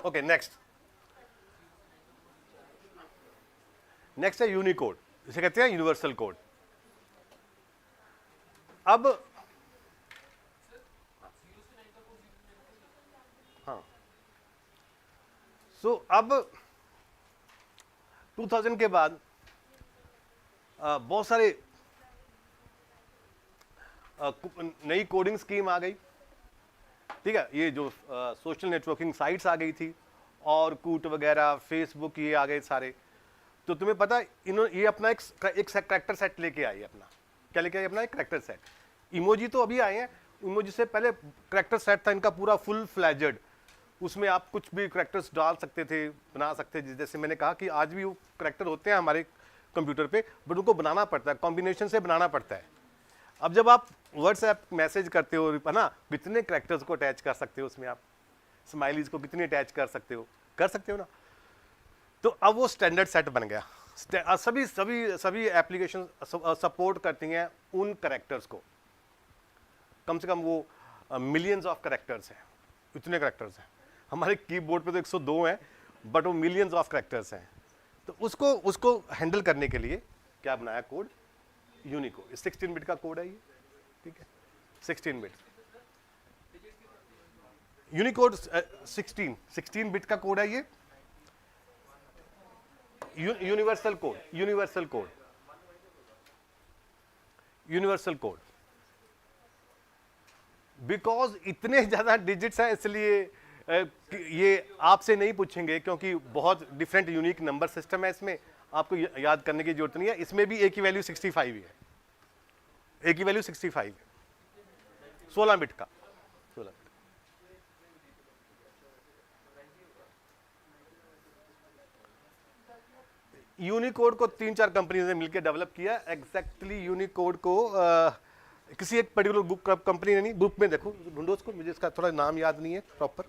ओके, नेक्स्ट है यूनिकोड, इसे कहते हैं यूनिवर्सल कोड। अब हाँ, अब 2000 के बाद बहुत सारे नई कोडिंग स्कीम आ गई। ठीक है, ये जो सोशल नेटवर्किंग साइट्स आ गई थी, और कूट वगैरह, फेसबुक, ये आ गए सारे। तो तुम्हें पता है इन्होंने ये अपना एक कैरेक्टर सेट लेके आई, अपना क्या लेके आई, अपना एक कैरेक्टर सेट। इमोजी तो अभी आए हैं, इमोजी से पहले कैरेक्टर सेट था इनका पूरा फुल फ्लैजेड, उसमें आप कुछ भी कैरेक्टर्स डाल सकते थे, बना सकते थे। जैसे मैंने कहा कि आज भी वो कैरेक्टर होते हैं हमारे कंप्यूटर पे, बट उनको बनाना पड़ता है, कॉम्बिनेशन से बनाना पड़ता है। अब जब आप व्हाट्सएप मैसेज करते हो है ना, कितने कैरेक्टर्स को अटैच कर सकते हो उसमें, आप स्माइलीज को कितने अटैच कर सकते हो ना। तो अब वो स्टैंडर्ड सेट बन गया। सभी एप्लीकेशन सपोर्ट करती हैं उन कैरेक्टर्स को, कम से कम वो मिलियंस ऑफ कैरेक्टर्स हैं, इतने कैरेक्टर्स हैं। हमारे कीबोर्ड पे तो 102 हैं, बट वो मिलियंस ऑफ कैरेक्टर्स हैं। तो उसको हैंडल करने के लिए क्या बनाया कोड, यूनिकोड। 16 बिट का कोड है ये, ठीक है, 16 बिट यूनिकोड, 16 बिट का कोड है ये, यूनिवर्सल कोड। बिकॉज इतने ज्यादा डिजिट्स हैं, इसलिए ये आपसे नहीं पूछेंगे, क्योंकि बहुत डिफरेंट यूनिक नंबर सिस्टम है इसमें, आपको याद करने की जरूरत नहीं है। इसमें भी ए की वैल्यू 65 ही है, ए की वैल्यू 65 है, 16 बिट का। यूनिकोड को 3-4 कंपनीज ने मिलकर डेवलप किया। एग्जैक्टली यूनिकोड को किसी एक पर्टिकुलर बुक कंपनी ने नहीं, बुक में देखो, ढूंढो उसको, मुझे इसका थोड़ा नाम याद नहीं है प्रॉपर,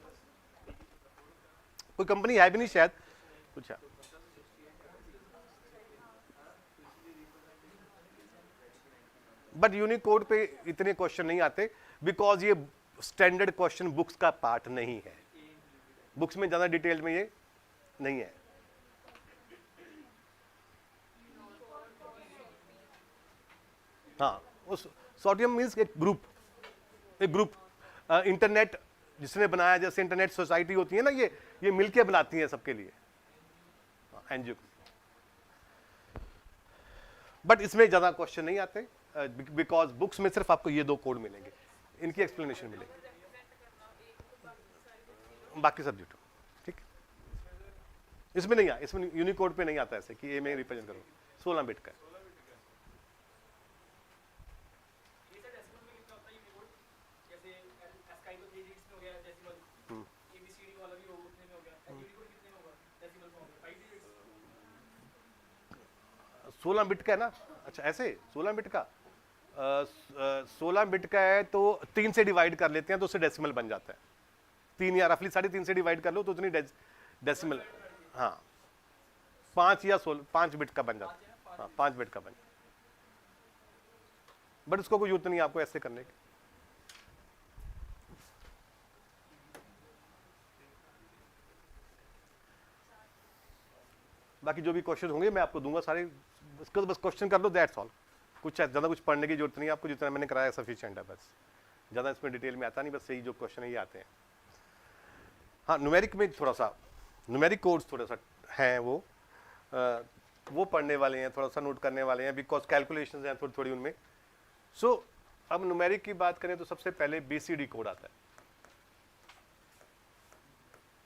कोई कंपनी है भी नहीं शायद, कुछ है। बट यूनिकोड पे इतने क्वेश्चन नहीं आते, बिकॉज ये स्टैंडर्ड क्वेश्चन बुक्स का पार्ट नहीं है, बुक्स में ज्यादा डिटेल में ये नहीं है। हाँ, उस सोडियम मीन्स एक ग्रुप इंटरनेट जिसने बनाया, जैसे इंटरनेट सोसाइटी होती है ना, ये मिलके बनाती है सबके लिए एनजीओ। बट इसमें ज्यादा क्वेश्चन नहीं आते, बिकॉज बुक्स में सिर्फ आपको ये 2 कोड मिलेंगे, इनकी एक्सप्लेनेशन मिलेगी। बाकी सब डिटो, ठीक। इसमें नहीं इसमें यूनिकोड पे नहीं आता ऐसे कि ए में रिप्रेजेंट करो, 16 बिट का। सोलह बिट का है ना, अच्छा ऐसे 16 बिट का, 16 बिट का है तो 3 से डिवाइड कर लेते हैं तो उससे डेसिमल बन जाता है। 3 या रफली 3.5 से डिवाइड कर लो तो उतनी डेसिमल, हाँ 5 या 5 बिट का बन जाता है, हाँ 5 बिट का बन जाता है। बट उसको कोई जरूरत नहीं आपको ऐसे करने की। बाकी जो भी क्वेश्चन होंगे मैं आपको दूंगा सारे, इसको तो बस क्वेश्चन कर लो, दैट्स ऑल। कुछ ज़्यादा कुछ पढ़ने की जरूरत नहीं है आपको, जितना मैंने कराया सफिशिएंट है, बस ज़्यादा इसमें डिटेल में आता नहीं, बस यही जो क्वेश्चन है ये आते हैं। हाँ न्यूमेरिक में थोड़ा सा न्यूमेरिक कोड्स थोड़ा सा हैं वो पढ़ने वाले हैं, थोड़ा सा नोट करने वाले हैं, बिकॉज कैलकुलेशंस हैं थोड़ी थोड़ी उनमें। सो अब न्यूमेरिक की बात करें तो सबसे पहले BCD कोड आता है।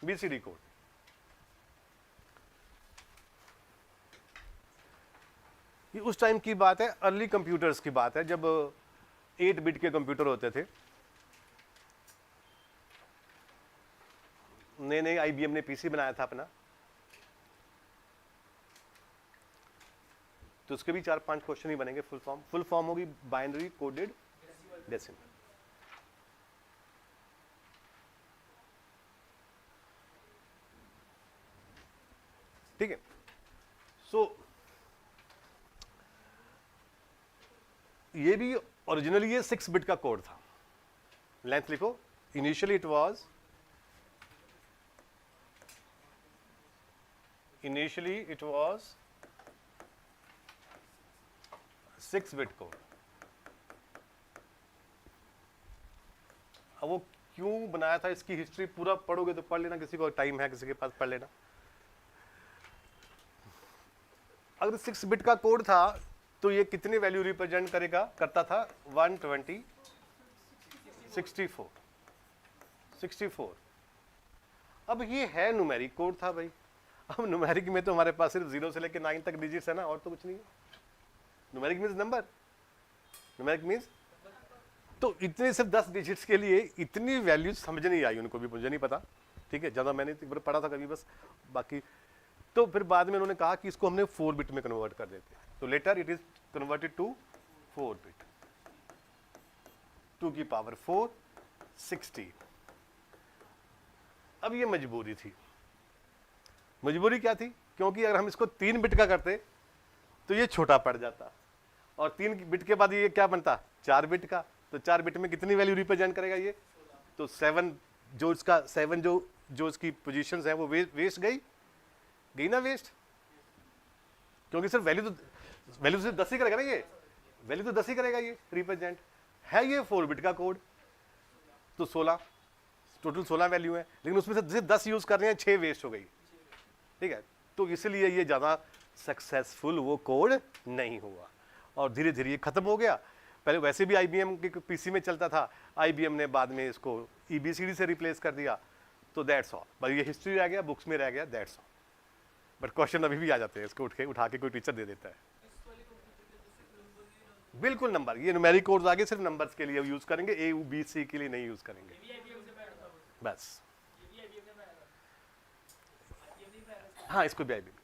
BCD कोड ये उस टाइम की बात है, अर्ली कंप्यूटर्स की बात है, जब 8 बिट के कंप्यूटर होते थे। नए IBM ने PC बनाया था अपना, तो उसके भी 4-5 क्वेश्चन ही बनेंगे। फुल फॉर्म होगी बाइनरी कोडेड डेसिमल। ठीक है। सो ये भी ओरिजिनली ये 6 बिट का कोड था। लेंथ लिखो, initially it was 6 bit code. अब वो क्यों बनाया था, इसकी हिस्ट्री पूरा पढ़ोगे तो पढ़ लेना, किसी को टाइम है किसी के पास पढ़ लेना। अगर 6 बिट का कोड था तो ये कितनी वैल्यू रिप्रेजेंट करता था? 120 64। अब ये है न्यूमेरिक कोड था भाई। अब न्यूमेरिक में तो हमारे पास सिर्फ 0 से लेकर 9 तक डिजिट्स है ना, और तो कुछ नहीं है। Numeric means number, numeric means, तो इतने सिर्फ 10 डिजिट्स के लिए इतनी वैल्यूज समझ नहीं आई उनको भी, मुझे नहीं पता, ठीक है, ज़्यादा मैंने पढ़ा था कभी बस। बाकी तो फिर बाद में उन्होंने कहा कि इसको हमने 4 बिट में कन्वर्ट कर देते हैं, तो later it is converted to 4 bit, 2 की पावर 4 60। अब ये मजबूरी थी। मजबूरी क्या थी? क्योंकि अगर हम इसको 3 बिट का करते तो ये छोटा पड़ जाता, और 3 बिट के बाद ये क्या बनता? 4 बिट का। तो 4 बिट में कितनी वैल्यू रिप्रेजेंट करेगा ये? तो 7 जो इसका 7 जो इसकी पोजीशंस हैं वो वेस्ट गई ना, वेस्ट, क्योंकि सिर्फ वैल्यू सिर्फ 10 ही करेगा ना, ये वैल्यू तो 10 ही करेगा ये रिप्रेजेंट है। ये 4 बिट का कोड, तो 16 टोटल 16 वैल्यू है, लेकिन उसमें से 10 यूज कर रहे हैं, 6 वेस्ट हो गई, ठीक है। तो इसलिए ये ज्यादा सक्सेसफुल वो कोड नहीं हुआ, और धीरे धीरे ये खत्म हो गया। पहले वैसे भी IBM के PC में चलता था, IBM ने बाद में इसको EBCD से रिप्लेस कर दिया, तो दैट्स ऑल। बस ये हिस्ट्री रह गया, बुक्स में रह गया, दैट्स ऑल। बट क्वेश्चन अभी भी आ जाते हैं, इसको उठा के कोई टीचर दे देता है। बिल्कुल नंबर, ये न्यूमेरिक कोड्स आगे सिर्फ नंबर्स के लिए यूज करेंगे, ABC के लिए नहीं यूज करेंगे, बस। हाँ इसको भी IBM।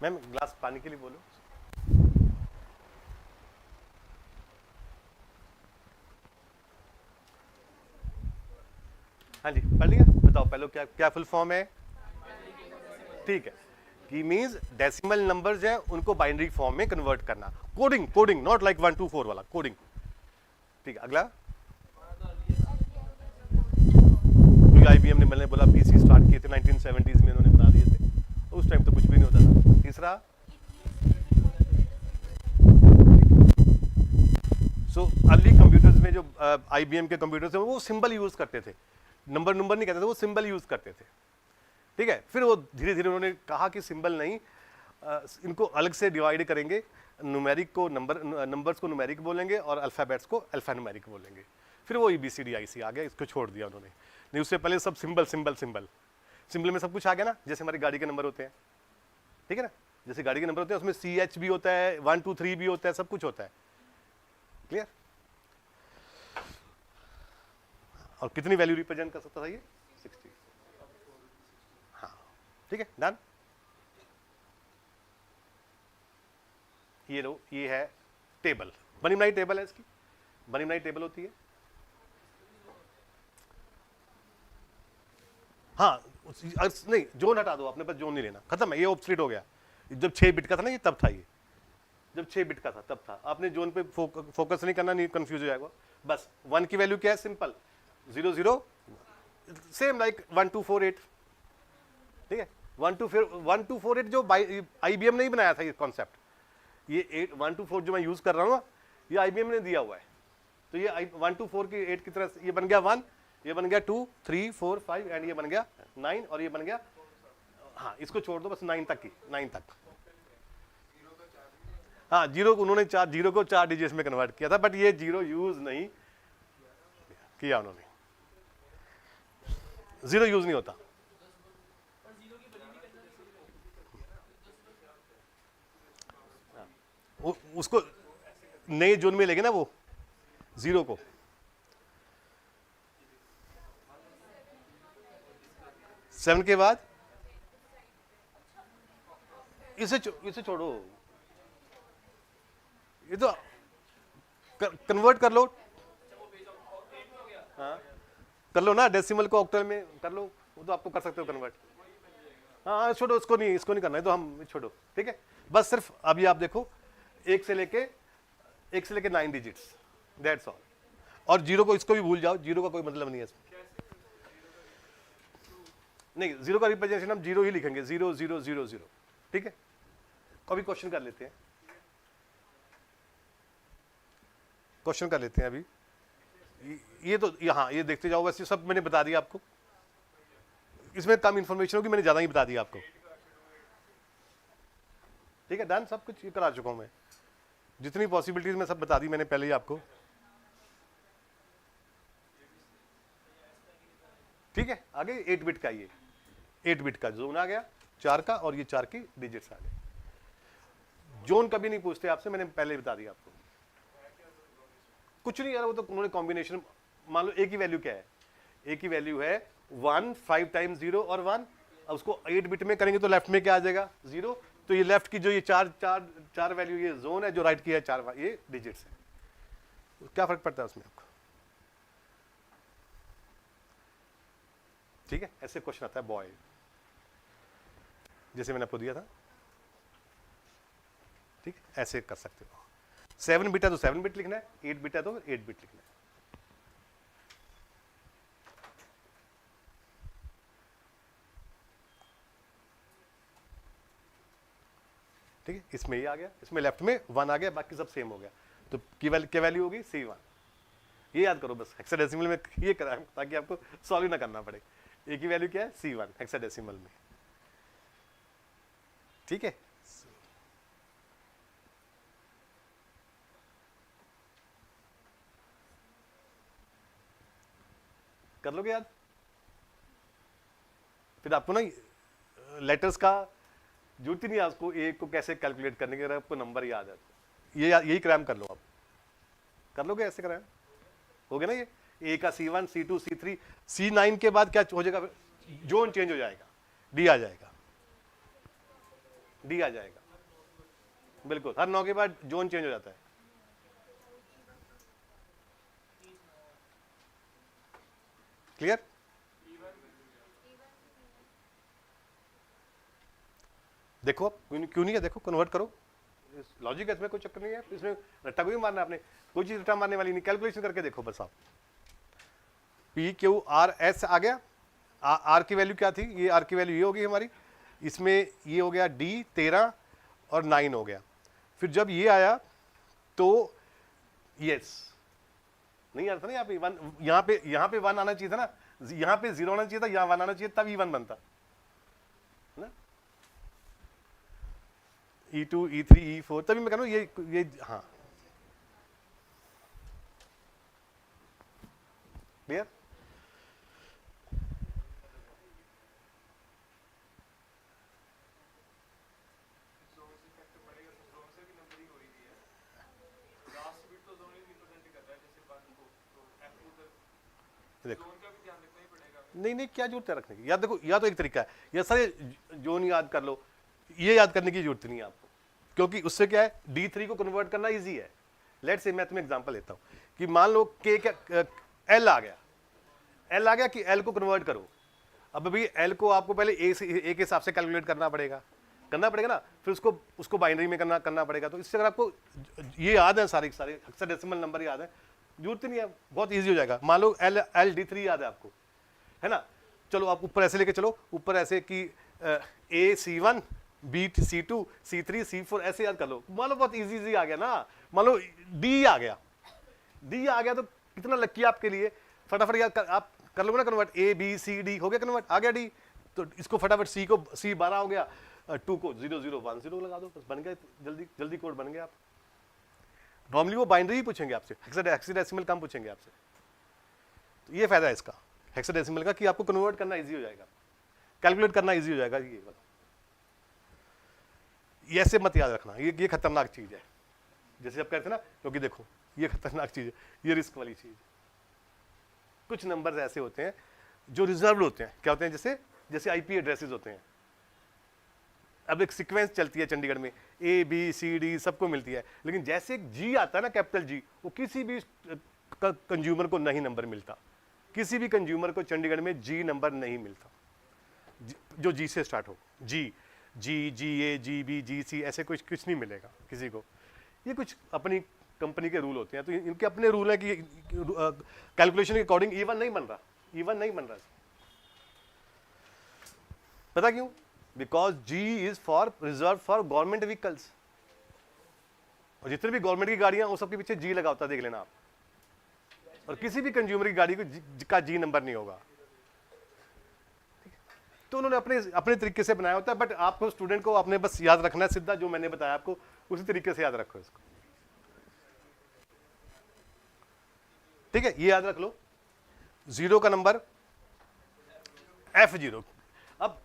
मैम ग्लास पानी के लिए बोलो। हाँ जी पढ़ लिया, बताओ पहले क्या फुल फॉर्म है? ठीक है, कि मींस डेसिमल नंबर्स हैं उनको बाइनरी फॉर्म में कन्वर्ट करना। कोडिंग नॉट लाइक 1 2 4 वाला कोडिंग। ठीक है, अगला IBM IBM ने मैंने बोला PC स्टार्ट किए थे 1970s में, उन्होंने बना दिए थे, उस टाइम तो कुछ भी नहीं होता था। तीसरा अर्ली कंप्यूटर्स में जो IBM के कंप्यूटर्स थे वो सिंबल यूज करते थे, नंबर नहीं कहते थे, वो सिंबल यूज करते थे। ठीक है, फिर वो धीरे धीरे उन्होंने कहा कि सिंबल नहीं, इनको अलग से डिवाइड करेंगे, न्यूमेरिक को नंबर्स को न्यूमेरिक बोलेंगे और अल्फ़ाबेट्स को अल्फ़ा न्यूमेरिक बोलेंगे। फिर वो ABCD IC आ गया, इसको छोड़ दिया उन्होंने। नहीं, उससे पहले सब सिंबल में सब कुछ आ गया ना, जैसे हमारी गाड़ी के नंबर होते हैं, ठीक है ना, जैसे गाड़ी के नंबर होते हैं उसमें CH भी होता है, 1 2 3 भी होता है, सब कुछ होता है। क्लियर? और कितनी वैल्यू रिप्रेजेंट कर सकता था ये? 60। हाँ, ठीक है, डन। ये लो, ये है टेबल, बनी बनाई टेबल है इसकी, बनी बनाई टेबल होती है। हाँ, नहीं, जोन हटा दो, अपने पास जोन नहीं लेना, खत्म है, ये ऑब्सोलीट हो गया। जब 6 बिट का था ना, ये तब था, ये जब 6 बिट का था तब था। आपने जोन पे फोकस नहीं करना, नहीं कंफ्यूज हो जाएगा। बस 1 की वैल्यू क्या है? Simple 0 0, same like 1 2 4 8। ठीक है, 1 2 4 8 जो IBM ने ही बनाया था ये कॉन्सेप्ट, ये 1 2 4 जो मैं यूज कर रहा हूँ ये IBM ने दिया हुआ है। तो ये 1 2 4 की 8 की तरह ये बन गया 1, ये बन गया 2 3 4 5 एंड ये बन गया 9 और ये बन गया, हाँ इसको छोड़ दो बस 9 तक की, 9 तक। हाँ, जीरो उन्होंने 0 को 4 डिजिट्स में कन्वर्ट किया था, बट ये 0 यूज नहीं किया उन्होंने, 0 यूज नहीं होता। उसको नए जोन में लेंगे ना वो 0 को। सेवन के बाद इसे छोड़ो, ये तो कन्वर्ट कर लो। हाँ, कर लो ना, डेसिमल को ऑक्टल में कर लो, वो तो आपको कर सकते हो कन्वर्ट। हाँ छोड़ो, इसको नहीं करना है, तो हम छोड़ो, ठीक है। बस सिर्फ अभी आप देखो 1 से लेके 9 डिजिट्स, दैट्स ऑल। और 0 को, इसको भी भूल जाओ, 0 का कोई मतलब नहीं है इसमें। नहीं, 0 का रिप्रेजेंटेशन हम 0 ही लिखेंगे, 0 0 0 0, ठीक है। अभी क्वेश्चन कर लेते हैं, अभी ये तो यहाँ ये देखते जाओ, वैसे सब मैंने बता दिया आपको, इसमें कम इंफॉर्मेशन होगी, मैंने ज्यादा ही बता दिया आपको, ठीक है। डन, सब कुछ ये करा चुका हूं मैं, जितनी पॉसिबिलिटीज मैं सब बता दी मैंने पहले ही आपको, ठीक है। आगे 8 बिट का, ये 8 बिट का जोन आ गया, 4 का, और ये 4 की डिजिट्स आ गए। जोन कभी नहीं पूछते आपसे, मैंने पहले बता दिया आपको। कुछ नहीं यार, वो तो उन्होंने कॉम्बिनेशन, मान लो ए की वैल्यू क्या है, ए की वैल्यू है 1 5 टाइम्स 0 और 1, अब उसको 8 बिट में करेंगे तो लेफ्ट में क्या आ जाएगा? 0। तो ये लेफ्ट की जो ये चार वैल्यू, ये जोन है, जो राइट की है 4 ये डिजिट्स है। क्या फर्क पड़ता है उसमें आपको? ठीक है, ऐसे क्वेश्चन आता है बॉय, जैसे मैंने आपको दिया था, ठीक है, ऐसे कर सकते हो। 7 बिट है तो 7 बिट लिखना है, 8 बिट है तो 8 बिट लिखना है। ठीक है, इसमें ये आ गया, इसमें लेफ्ट में 1 आ गया, बाकी सब सेम हो गया। तो क्या वैल्यू होगी? C1। ये याद करो बस, हेक्साडेसिमल में ये कराएं ताकि आपको सॉल्व ना करना पड़े। ए की वैल्यू क्या है? C1 हेक्साडेसिमल में, ठीक है। कर लोगे याद? फिर आपको ना लेटर्स का जरूरत ही नहीं है, आपको ए को कैसे कैलकुलेट करने के, आपको नंबर याद है, यही क्रैम कर लो आप। कर लोगे ऐसे क्रैम? हो गया ना ये? ए का C1 C2 C3 C9 के बाद क्या हो जाएगा? जोन चेंज हो जाएगा, डी आ जाएगा, बिल्कुल। हर 9 के बाद जोन चेंज हो जाता है। क्लियर? देखो क्यों नहीं है, देखो कन्वर्ट करो, लॉजिक है इसमें, कोई चक्कर नहीं है इसमें, रट्टा कोई मारना आपने, कोई चीज रट्टा मारने वाली नहीं, कैलकुलेशन करके देखो बस आप। P Q R S आ गया, आर की वैल्यू क्या थी, ये आर की वैल्यू ये होगी हमारी, इसमें ये हो गया डी 13 और 9 हो गया। फिर जब ये आया तो यस नहीं आता ना, यहाँ पे वन, यहाँ पे वन आना चाहिए था ना, यहाँ पे 0 आना चाहिए था, यहाँ 1 आना चाहिए, तब E1 बनता ना, E2 E3 E4, तभी मैं कह रहा हूँ ये हाँ क्लियर। लास्ट बिट तो जोन ही रिप्रेजेंट कर रहा है, जैसे 1 को तो F उधर देखो जोन का भी ध्यान रखना ही पड़ेगा। नहीं नहीं, क्या जरूरत है रखने की, या देखो या तो एक तरीका है, या सारे जोन याद कर लो, ये याद करने की जरूरत नहीं है आपको, क्योंकि उससे क्या है, D3 को कन्वर्ट करना इजी है। लेट्स से मैं तुम्हें एग्जांपल देता हूँ कि मान लो K क्या L आ गया कि L को कन्वर्ट करो। अब अभी L को आपको पहले A के हिसाब से कैलकुलेट करना पड़ेगा ना, फिर उसको बाइनरी में करना पड़ेगा। तो इससे अगर आपको ये याद है, सारे हेक्साडेसिमल नंबर याद है, जरूरत नहीं है, बहुत ईजी हो जाएगा। मान लो LD3 याद है आपको, है ना, चलो आप ऊपर ऐसे लेके चलो, ऊपर ऐसे कि A C1 B C2 C3 C4 ऐसे याद कर लो। मान लो बहुत इजी आ गया ना, मान लो D आ गया तो कितना लक्की आपके लिए, फटाफट याद आप कर लोगे ना convert, A B C D हो गया कन्वर्ट, आ गया D, तो इसको फटाफट C 12 हो गया, 2 को 0 0 1 0 लगा दो, बस बन गया, जल्दी कोड बन गया। आप नॉर्मली वो बाइनरी ही पूछेंगे आपसे, हेक्साडेसिमल कम पूछेंगे आपसे। तो ये फायदा है इसका हेक्साडेसिमल का कि आपको कन्वर्ट करना इजी हो जाएगा, कैलकुलेट करना इजी हो जाएगा। ये ऐसे मत याद रखना, ये खतरनाक चीज है, जैसे आप कहते हैं ना, क्योंकि देखो ये खतरनाक चीज है, ये रिस्क वाली चीज। कुछ नंबर्स ऐसे होते हैं जो रिजर्व्ड होते हैं, क्या होते हैं, जैसे आईपी एड्रेसेस होते हैं। अब एक सीक्वेंस चलती है चंडीगढ़ में, A B C D सबको मिलती है, लेकिन जैसे एक G आता है ना, कैपिटल G, वो किसी भी कंज्यूमर को नहीं नंबर मिलता, किसी भी कंज्यूमर को चंडीगढ़ में G नंबर नहीं मिलता, जो G से स्टार्ट हो, G A G B G C ऐसे कुछ नहीं मिलेगा किसी को। ये कुछ अपनी कंपनी के रूल होते हैं, तो इनके अपने रूल है कि कैलकुलेशन के अकॉर्डिंग E1 नहीं बन रहा। पता क्यों? Because G is reserve for government vehicles, और जितने भी गवर्नमेंट की गाड़ियां उन सबके पीछे G लगा होता है, देख लेना आप, और किसी भी कंज्यूमर की गाड़ी का G नंबर नहीं होगा। तो उन्होंने अपने तरीके से बनाया होता है, बट आपको स्टूडेंट को आपने बस याद रखना है, सीधा जो मैंने बताया आपको उसी तरीके से याद रखो इसको, ठीक है। ये याद रख लो, 0 का नंबर F0। अब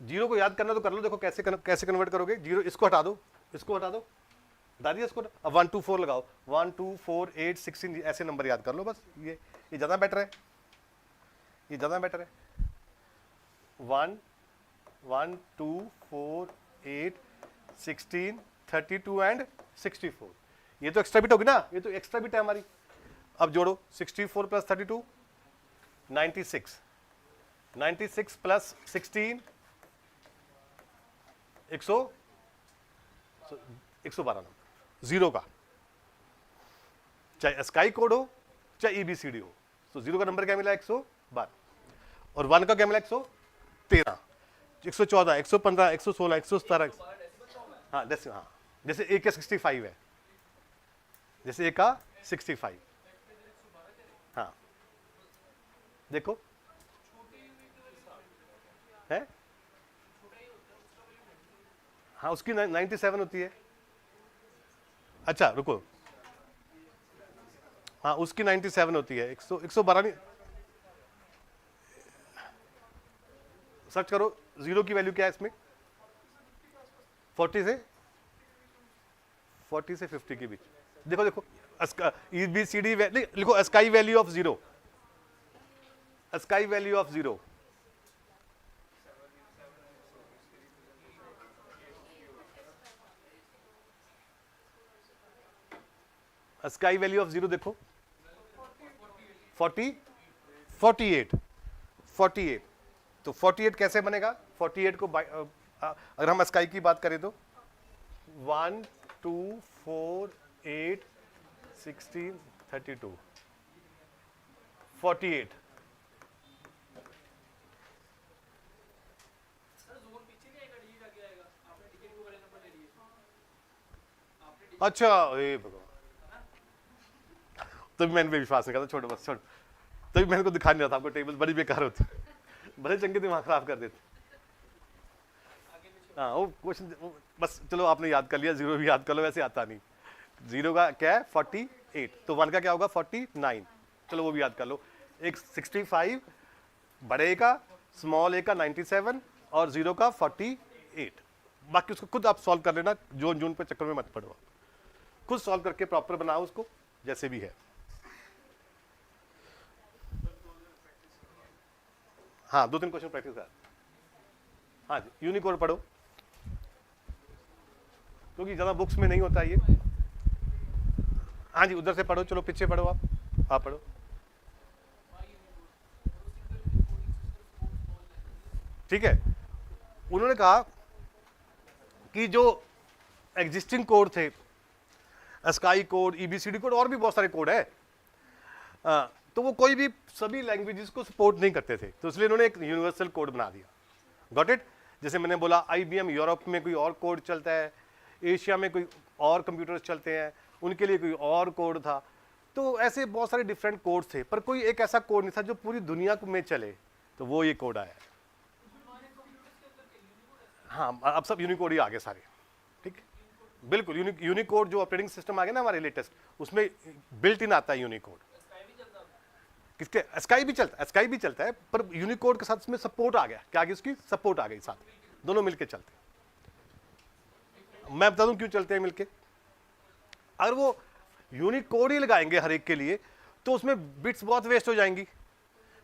0 को याद करना तो कर लो, देखो कैसे कन्वर्ट करोगे। 0 इसको हटा दो, हटा दिया इसको, अब 1 2 4 लगाओ, 1 2 4 8 16 ऐसे नंबर याद कर लो बस। ये ज्यादा बेटर है, 1 1 2 4 8 16 32 एंड 64। ये तो एक्स्ट्रा बिट होगी ना, ये तो एक्स्ट्रा बिट है हमारी। अब जोड़ो 64 प्लस 32 96 प्लस 16 112 नंबर 0 का, चाहे स्काई कोड हो चाहे EBCD हो। तो 0 का नंबर क्या मिला 112, और 1 का क्या मिला 113 114 115 116 117। हाँ जैसे A का 65 है, जैसे A का 65। हाँ देखो है, हाँ उसकी 97 होती है। अच्छा रुको, हाँ उसकी 97 होती है, 112 नहीं। सर्च करो 0 की वैल्यू क्या है इसमें, 40 से 50 के बीच। देखो EBCD लिखो, sky value of 0, sky value of 0 sky value of 0 देखो 48। तो 48 कैसे बनेगा? 48 को अगर हम स्काई की बात करें तो 1 2 4 8 16 32 48 अच्छा, ए भगवान, तभी मैंने पे विश्वास नहीं करता, छोड़ो बस छोड़ो, तभी मैंने को दिखा नहीं रहा था आपको, टेबल बड़ी बेकार होती, बड़े चंगे दिमाग खराब कर देते। हाँ वो क्वेश्चन बस चलो आपने याद कर लिया, जीरो भी याद कर लो, वैसे आता नहीं। जीरो का क्या है 48, तो 1 का क्या होगा 49, चलो वो भी याद कर लो। एक 65, बड़े का, स्मॉल ए का 97 और जीरो का 48। बाकी उसको खुद आप सॉल्व कर लेना, जोन जून पे चक्कर में मत पड़ो, खुद सॉल्व करके प्रॉपर बनाओ उसको जैसे भी है। हाँ 2-3 क्वेश्चन प्रैक्टिस कर। हाँ जी यूनिकोड पढ़ो, क्योंकि ज़्यादा बुक्स में नहीं होता ये। हाँ जी उधर से पढ़ो, चलो पीछे पढ़ो, आप पढ़ो। ठीक है, उन्होंने कहा कि जो एग्जिस्टिंग कोड थे, स्काई कोड, ईबीसीडी कोड और भी बहुत सारे कोड है, तो वो कोई भी सभी लैंग्वेजेस को सपोर्ट नहीं करते थे, तो इसलिए उन्होंने एक यूनिवर्सल कोड बना दिया। Got it? जैसे मैंने बोला आईबीएम यूरोप में कोई और कोड चलता है, एशिया में कोई और कंप्यूटर्स चलते हैं, उनके लिए कोई और कोड था, तो ऐसे बहुत सारे डिफरेंट कोड थे, पर कोई एक ऐसा कोड नहीं था जो पूरी दुनिया में चले, तो वो ये कोड आया। हाँ अब सब यूनिकोड ही आ गए सारे, ठीक है बिल्कुल। यूनिकोड जो ऑपरेटिंग सिस्टम आ गया ना हमारे लेटेस्ट, उसमें बिल्ट इन आता है यूनिकोड। किसके? स्काई भी चलता है, पर यूनिकोड के साथ इसमें सपोर्ट आ गया, क्या आ गया उसकी सपोर्ट आ गई साथ, दोनों मिलके चलते हैं। मैं बता दूं क्यों चलते हैं मिलके। अगर वो यूनिकोड ही लगाएंगे हर एक के लिए तो उसमें बिट्स बहुत वेस्ट हो जाएंगी,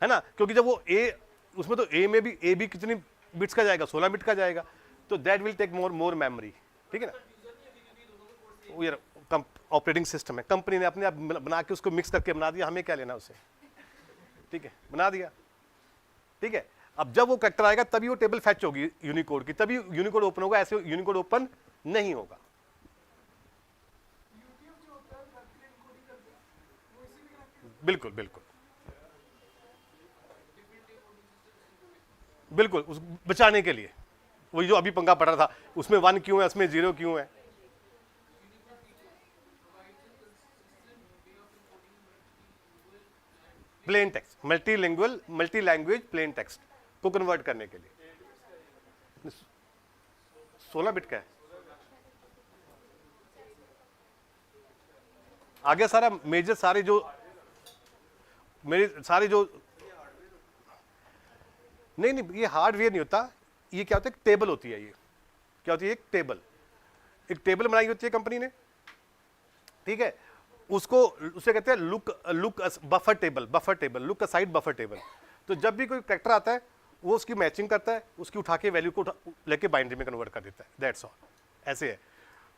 है ना, क्योंकि जब वो ए, उसमें तो ए में भी ए भी कितनी बिट्स का जाएगा, 16 बिट का जाएगा, तो that will take more memory, ठीक है ना। वो यार ऑपरेटिंग सिस्टम है, कंपनी ने अपने आप बना के उसको मिक्स करके बना दिया, हमें क्या लेना उससे, ठीक है, बना दिया, ठीक है। अब जब वो कैरेक्टर आएगा तभी वो टेबल फैच होगी यूनिकोड की, तभी यूनिकोड ओपन होगा, ऐसे यूनिकोड ओपन नहीं होगा। बिल्कुल बिल्कुल बिल्कुल, उस बचाने के लिए, वही जो अभी पंगा पड़ा था, उसमें 1 क्यों है, उसमें 0 क्यों है। Plain text, multi language plain text को कन्वर्ट करने के लिए 16 बिट का है। आगे सारा मेजर सारे जो नहीं ये हार्डवेयर नहीं होता, ये क्या होता है, टेबल होती है, ये क्या होती है, एक टेबल बनाई होती है कंपनी ने, ठीक है, उसको उसे कहते हैं look buffer table, look aside buffer table. तो जब भी कोई कैरेक्टर आता है वो उसकी मैचिंग करता है, उसकी उठा के वैल्यू को लेके बाइनरी में कन्वर्ट कर देता है, दैट्स ऑल। ऐसे है,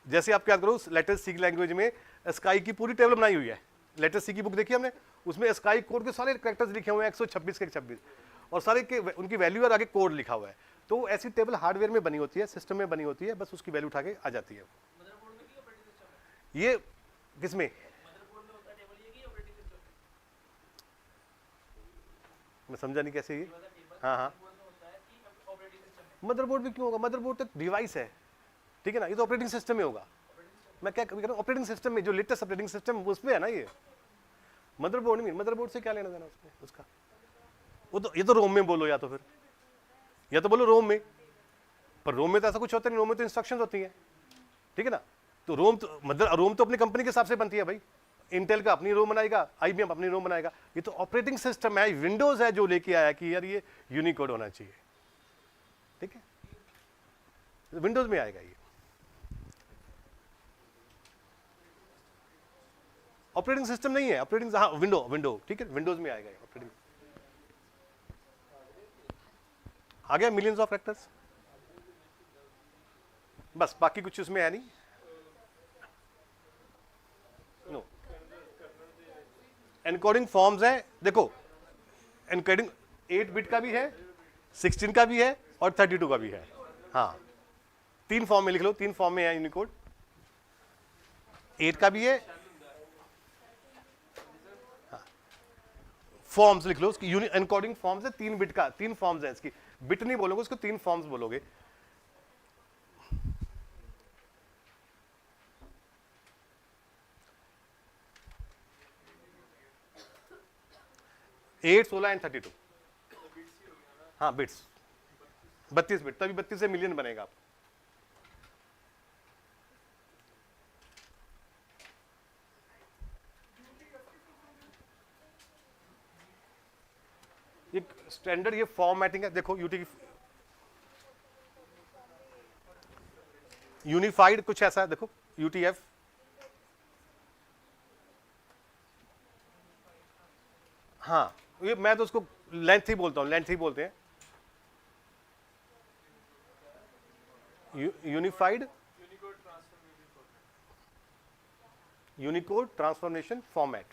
जैसे आप क्या करो, लेटर सी लैंग्वेज में स्काई की पूरी टेबल बनाई हुई है, लेटर सी की बुक देखी हमने, उसमें स्काई कोड के सारे कैरेक्टर्स लिखे हुए हैं 126 के 26, और सारे के उनकी वैल्यू और आगे कोड लिखा हुआ है। तो ऐसी टेबल हार्डवेयर में बनी होती है, सिस्टम में बनी होती है, बस उसकी वैल्यू उठा के आ जाती है। ये किसमें? मैं समझा नहीं कैसे ये। हाँ मदरबोर्ड भी क्यों होगा, मदरबोर्ड तो डिवाइस है, ठीक है ना, ये तो ऑपरेटिंग सिस्टम में होगा। मैं क्या कह रहा हूँ, ऑपरेटिंग सिस्टम में जो लेटेस्ट ऑपरेटिंग सिस्टम उसमें है ना, ये मदरबोर्ड नहीं, मदरबोर्ड से क्या लेना देना उसमें उसका, वो तो ये तो रोम में बोलो, या तो फिर या तो बोलो रोम में, पर रोम में तो ऐसा कुछ होता नहीं, रोम में तो इंस्ट्रक्शंस होती हैं, ठीक है ना। तो रोम तो अपनी कंपनी के हिसाब से बनती है भाई, इंटेल का अपनी रोम बनाएगा, आईबीएम अपनी रोम बनाएगा, ये तो ऑपरेटिंग सिस्टम है, विंडोज है जो लेके आया कि यार ये यूनिकोड होना चाहिए, ठीक है, विंडोज में आएगा ये। ऑपरेटिंग सिस्टम नहीं है, ऑपरेटिंग, हाँ विंडो, ठीक है, विंडोज में आएगा ऑपरेटिंग। आ गया मिलियंस ऑफ कैरेक्टर्स, बस बाकी कुछ उसमें है नहीं। नो एनकोडिंग फॉर्म्स है, देखो एनकोडिंग 8 बिट का भी है, 16 का भी है और 32 का भी है। हाँ 3 फॉर्म में लिख लो, 3 फॉर्म में है यूनिकोड, 8 का भी है, फॉर्म्स लिख लो उसकी, एनकोडिंग फॉर्म्स है 3 बिट का, 3 फॉर्म्स है इसकी, बिट नहीं बोलोगे उसको, 3 फॉर्म्स बोलोगे। 8, 16 एंड 32। हाँ बिट्स, 32 बिट, तभी 32 से मिलियन बनेगा आप। ये स्टैंडर्ड ये फॉर्मेटिंग है, देखो यूटी की यूनिफाइड कुछ ऐसा है, देखो यूटीएफ, हाँ ये मैं तो उसको लेंथ ही बोलता हूं, लेंथ ही बोलते हैं, unified Unicode transformation format,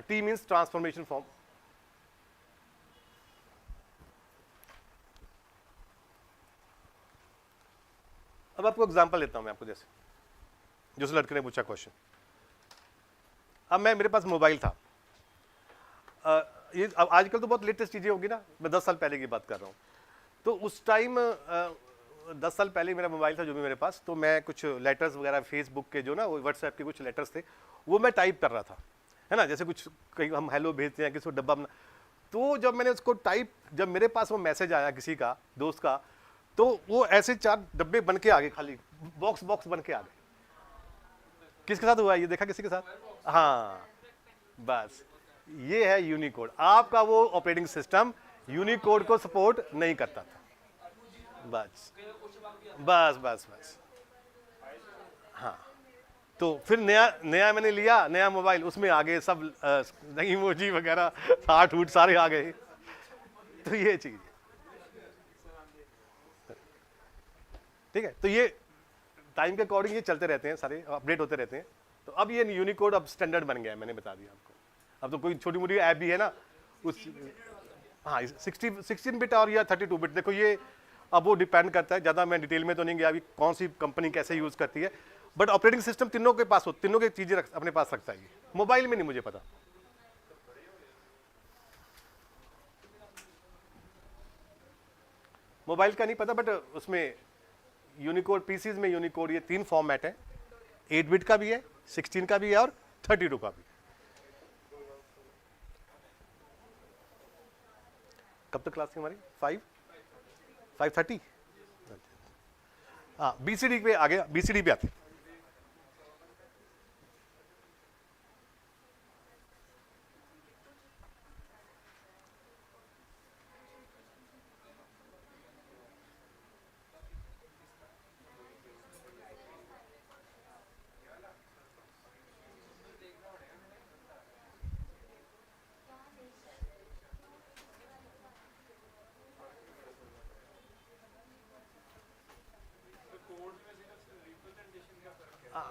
T means transformation form. अब आपको एग्जांपल लेता हूं मैं आपको, जैसे जिस लड़के ने पूछा क्वेश्चन, अब मेरे पास मोबाइल था, ये अब आजकल तो बहुत लेटेस्ट चीजें होगी ना, मैं 10 साल पहले की बात कर रहा हूँ। तो उस टाइम 10 साल पहले मेरा मोबाइल था जो भी मेरे पास, तो मैं कुछ लेटर्स वगैरह फेसबुक के जो ना वो व्हाट्सएप के कुछ लेटर्स थे वो मैं टाइप कर रहा था, है ना, जैसे कुछ कहीं हम हेलो भेजते हैं किसी को डब्बा बना, तो जब मैंने उसको टाइप, जब मेरे पास वो मैसेज आया किसी का दोस्त का, तो वो ऐसे 4 डब्बे बन के आ गए, खाली बॉक्स बॉक्स बन के आ गए। किसके साथ हुआ ये देखा किसी के साथ? हाँ बस ये है यूनिकोड। आपका वो ऑपरेटिंग सिस्टम यूनिकोड को सपोर्ट नहीं करता था, बस बस बस बस। हाँ तो फिर नया मैंने लिया, नया मोबाइल, उसमें आ गए सब इमोजी वगैरह, हार्ट हूट सारे आ गए। तो ये चीज ठीक है, तो ये टाइम के अकॉर्डिंग ये चलते रहते हैं, सारे अपडेट होते रहते हैं। तो अब ये यूनिकोड अब स्टैंडर्ड बन गया है, मैंने बता दिया आपको। अब तो कोई छोटी मोटी ऐप भी है ना उस, हाँ 16 बिट और या 32 बिट, देखो ये अब वो डिपेंड करता है, ज़्यादा मैं डिटेल में तो नहीं गया अभी कौन सी कंपनी कैसे यूज़ करती है, बट ऑपरेटिंग सिस्टम तीनों के पास हो, तीनों की चीज़ें अपने पास रखता है। मोबाइल में नहीं मुझे पता, मोबाइल का नहीं पता, बट उसमें यूनिकोड पीसीज में यूनिकोड ये 3 फॉर्मेट है, 8 बिट का भी है, 16 का भी है और 32 का भी। कब तक क्लास थी हमारी? 5:30। हाँ बीसीडी पे आ गया, बीसीडी पे आते।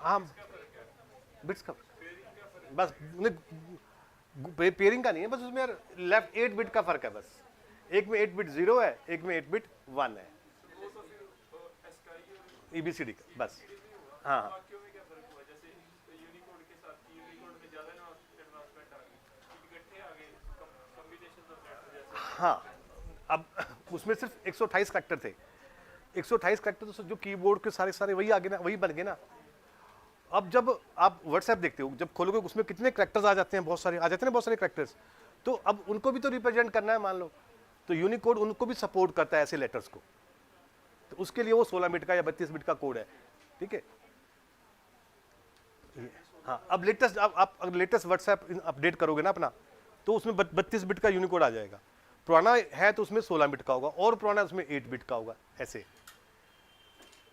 हाँ बिट्स का बस, पेयरिंग का नहीं है, बस उसमें यार लेफ्ट 8 बिट का फर्क है बस, एक में 8 बिट 0 है, एक में 8 बिट 1 है, ईबीसीडी का बस। हाँ हाँ अब उसमें सिर्फ 128 करैक्टर थे, 128 करैक्टर, तो जो कीबोर्ड के सारे सारे वही आ गए ना, वही बन गए ना। अब जब आप व्हाट्सएप देखते हो, जब खोलोगे उसमें कितने करैक्टर्स आ जाते हैं, बहुत सारे आ जाते हैं ना, बहुत सारे करैक्टर्स, तो अब उनको भी तो रिप्रेजेंट करना है मान लो, तो यूनिकोड उनको भी सपोर्ट करता है ऐसे लेटर्स को, तो उसके लिए वो 16 बिट का या 32 बिट का कोड है, ठीक है। हाँ अब लेटेस्ट, आप अगर लेटेस्ट व्हाट्सएप अपडेट करोगे ना अपना, तो उसमें 32 बिट का यूनिकोड आ जाएगा, पुराना है तो उसमें 16 बिट का होगा, और पुराना उसमें 8 बिट का होगा, ऐसे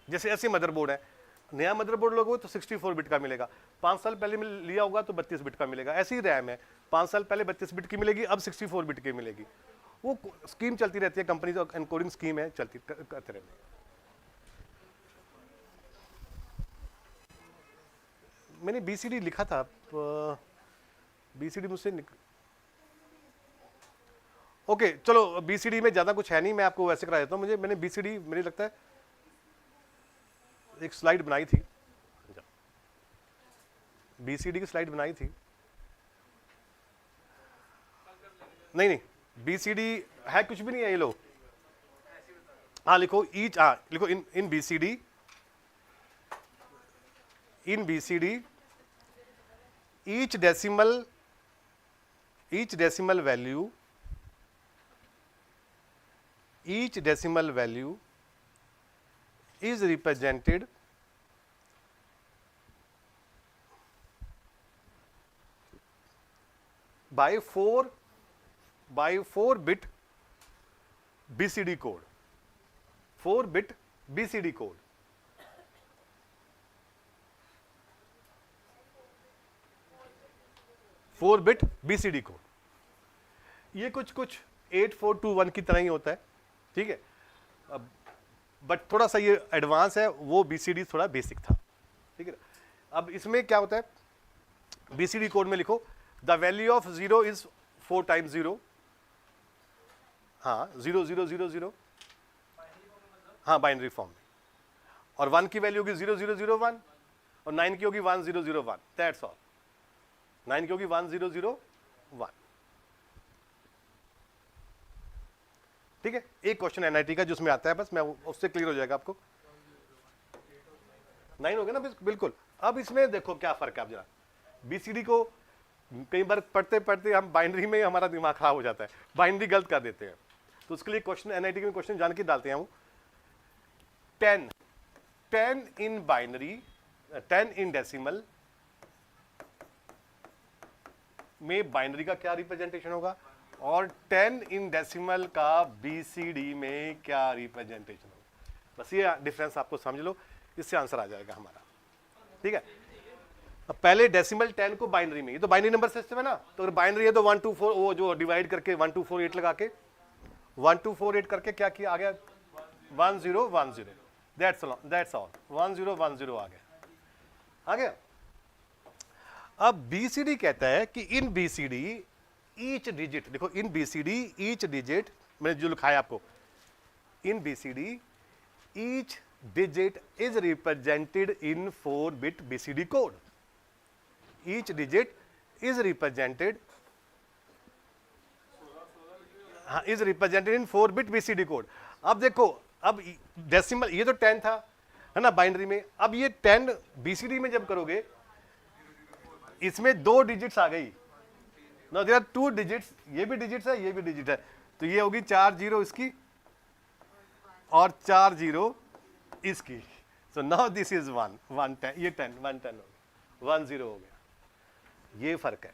जैसे ऐसे मदरबोर्ड है, नया मदरबोर्ड लोगे तो 64 बिट का मिलेगा, 5 साल पहले लिया होगा तो 32 बिट का मिलेगा, ऐसी ही रैम है, 5 साल पहले 32 बिट की मिलेगी, अब 64 बिट की मिलेगी, वो स्कीम चलती रहती है, कंपनी जो एनकोडिंग स्कीम है चलती करते रहते हैं। मैंने बीसीडी लिखा था, बीसीडी मुझसे ओके चलो, बीसीडी में ज़्यादा कुछ है नहीं, मैं आपको वैसे करा देता हूँ। मैंने बीसीडी, मुझे लगता है एक स्लाइड बनाई थी, बीसीडी की स्लाइड बनाई थी, नहीं बीसीडी है कुछ भी नहीं है, ये लो, हाँ लिखो ईच, हाँ लिखो इन BCD each decimal value is represented by 4-bit BCD code. 4-bit BCD code. Four bit BCD code. ये कुछ 8421 की तरह ही होता है, ठीक है. अब बट थोड़ा सा ये एडवांस है, वो BCD थोड़ा बेसिक था, ठीक है. अब इसमें क्या होता है, BCD कोड में लिखो the value of 0 is 4 times 0. हाँ 0 0 0 0, हाँ बाइनरी फॉर्म में. और 1 की वैल्यू होगी 0 0 0 1 और 9 की होगी 1 0 0 1. That's all. 9 की होगी 1 0 0 1. ठीक है. एक क्वेश्चन NIT का जिसमें आता है, बस मैं उससे क्लियर हो जाएगा आपको. 9 हो गया ना बिल्कुल. अब इसमें देखो क्या फर्क है. आप जरा BCD को कई बार पढ़ते पढ़ते हम बाइनरी में हमारा दिमाग खराब हो जाता है, बाइनरी गलत कर देते हैं. तो उसके लिए क्वेश्चन NIT में क्वेश्चन जान के डालते हैं हम. 10 इन बाइनरी, 10 इन डेसिमल में बाइनरी का क्या रिप्रेजेंटेशन होगा, और 10 इन डेसिमल का BCD में क्या रिप्रेजेंटेशन होगा. बस ये डिफरेंस आपको समझ लो, इससे आंसर आ जाएगा हमारा. ठीक है. अब पहले डेसिमल 10 को बाइनरी में, ये तो बाइनरी नंबर सिस्टम है ना, तो अगर बाइनरी है तो 1 2 4 वो जो डिवाइड करके 1 2 4 8 लगा के 1 2 4 8 करके क्या किया, आ गया 1 0 1 0. दैट्स ऑल 1 0 1 0 आ गया. अब BCD कहता है कि इन BCD ईच डिजिट, देखो इन BCD ईच डिजिट, मैंने जो लिखा है आपको, in BCD each digit is represented in 4-bit BCD code. Each digit is represented, हाँ is represented in 4-bit BCD code. अब देखो, अब डेसिमल ये तो 10 था है ना बाइनरी में. अब ये 10 BCD में जब करोगे, इसमें 2 डिजिट्स आ गई. नाउ देयर आर 2 डिजिट्स, ये भी डिजिट्स है, ये भी डिजिट है, तो ये होगी 4 0 इसकी और 4 0 इसकी. सो नाउ दिस इज 1 1 10, ये 10 1 10 हो गया, 1 0 हो गया. ये फर्क है.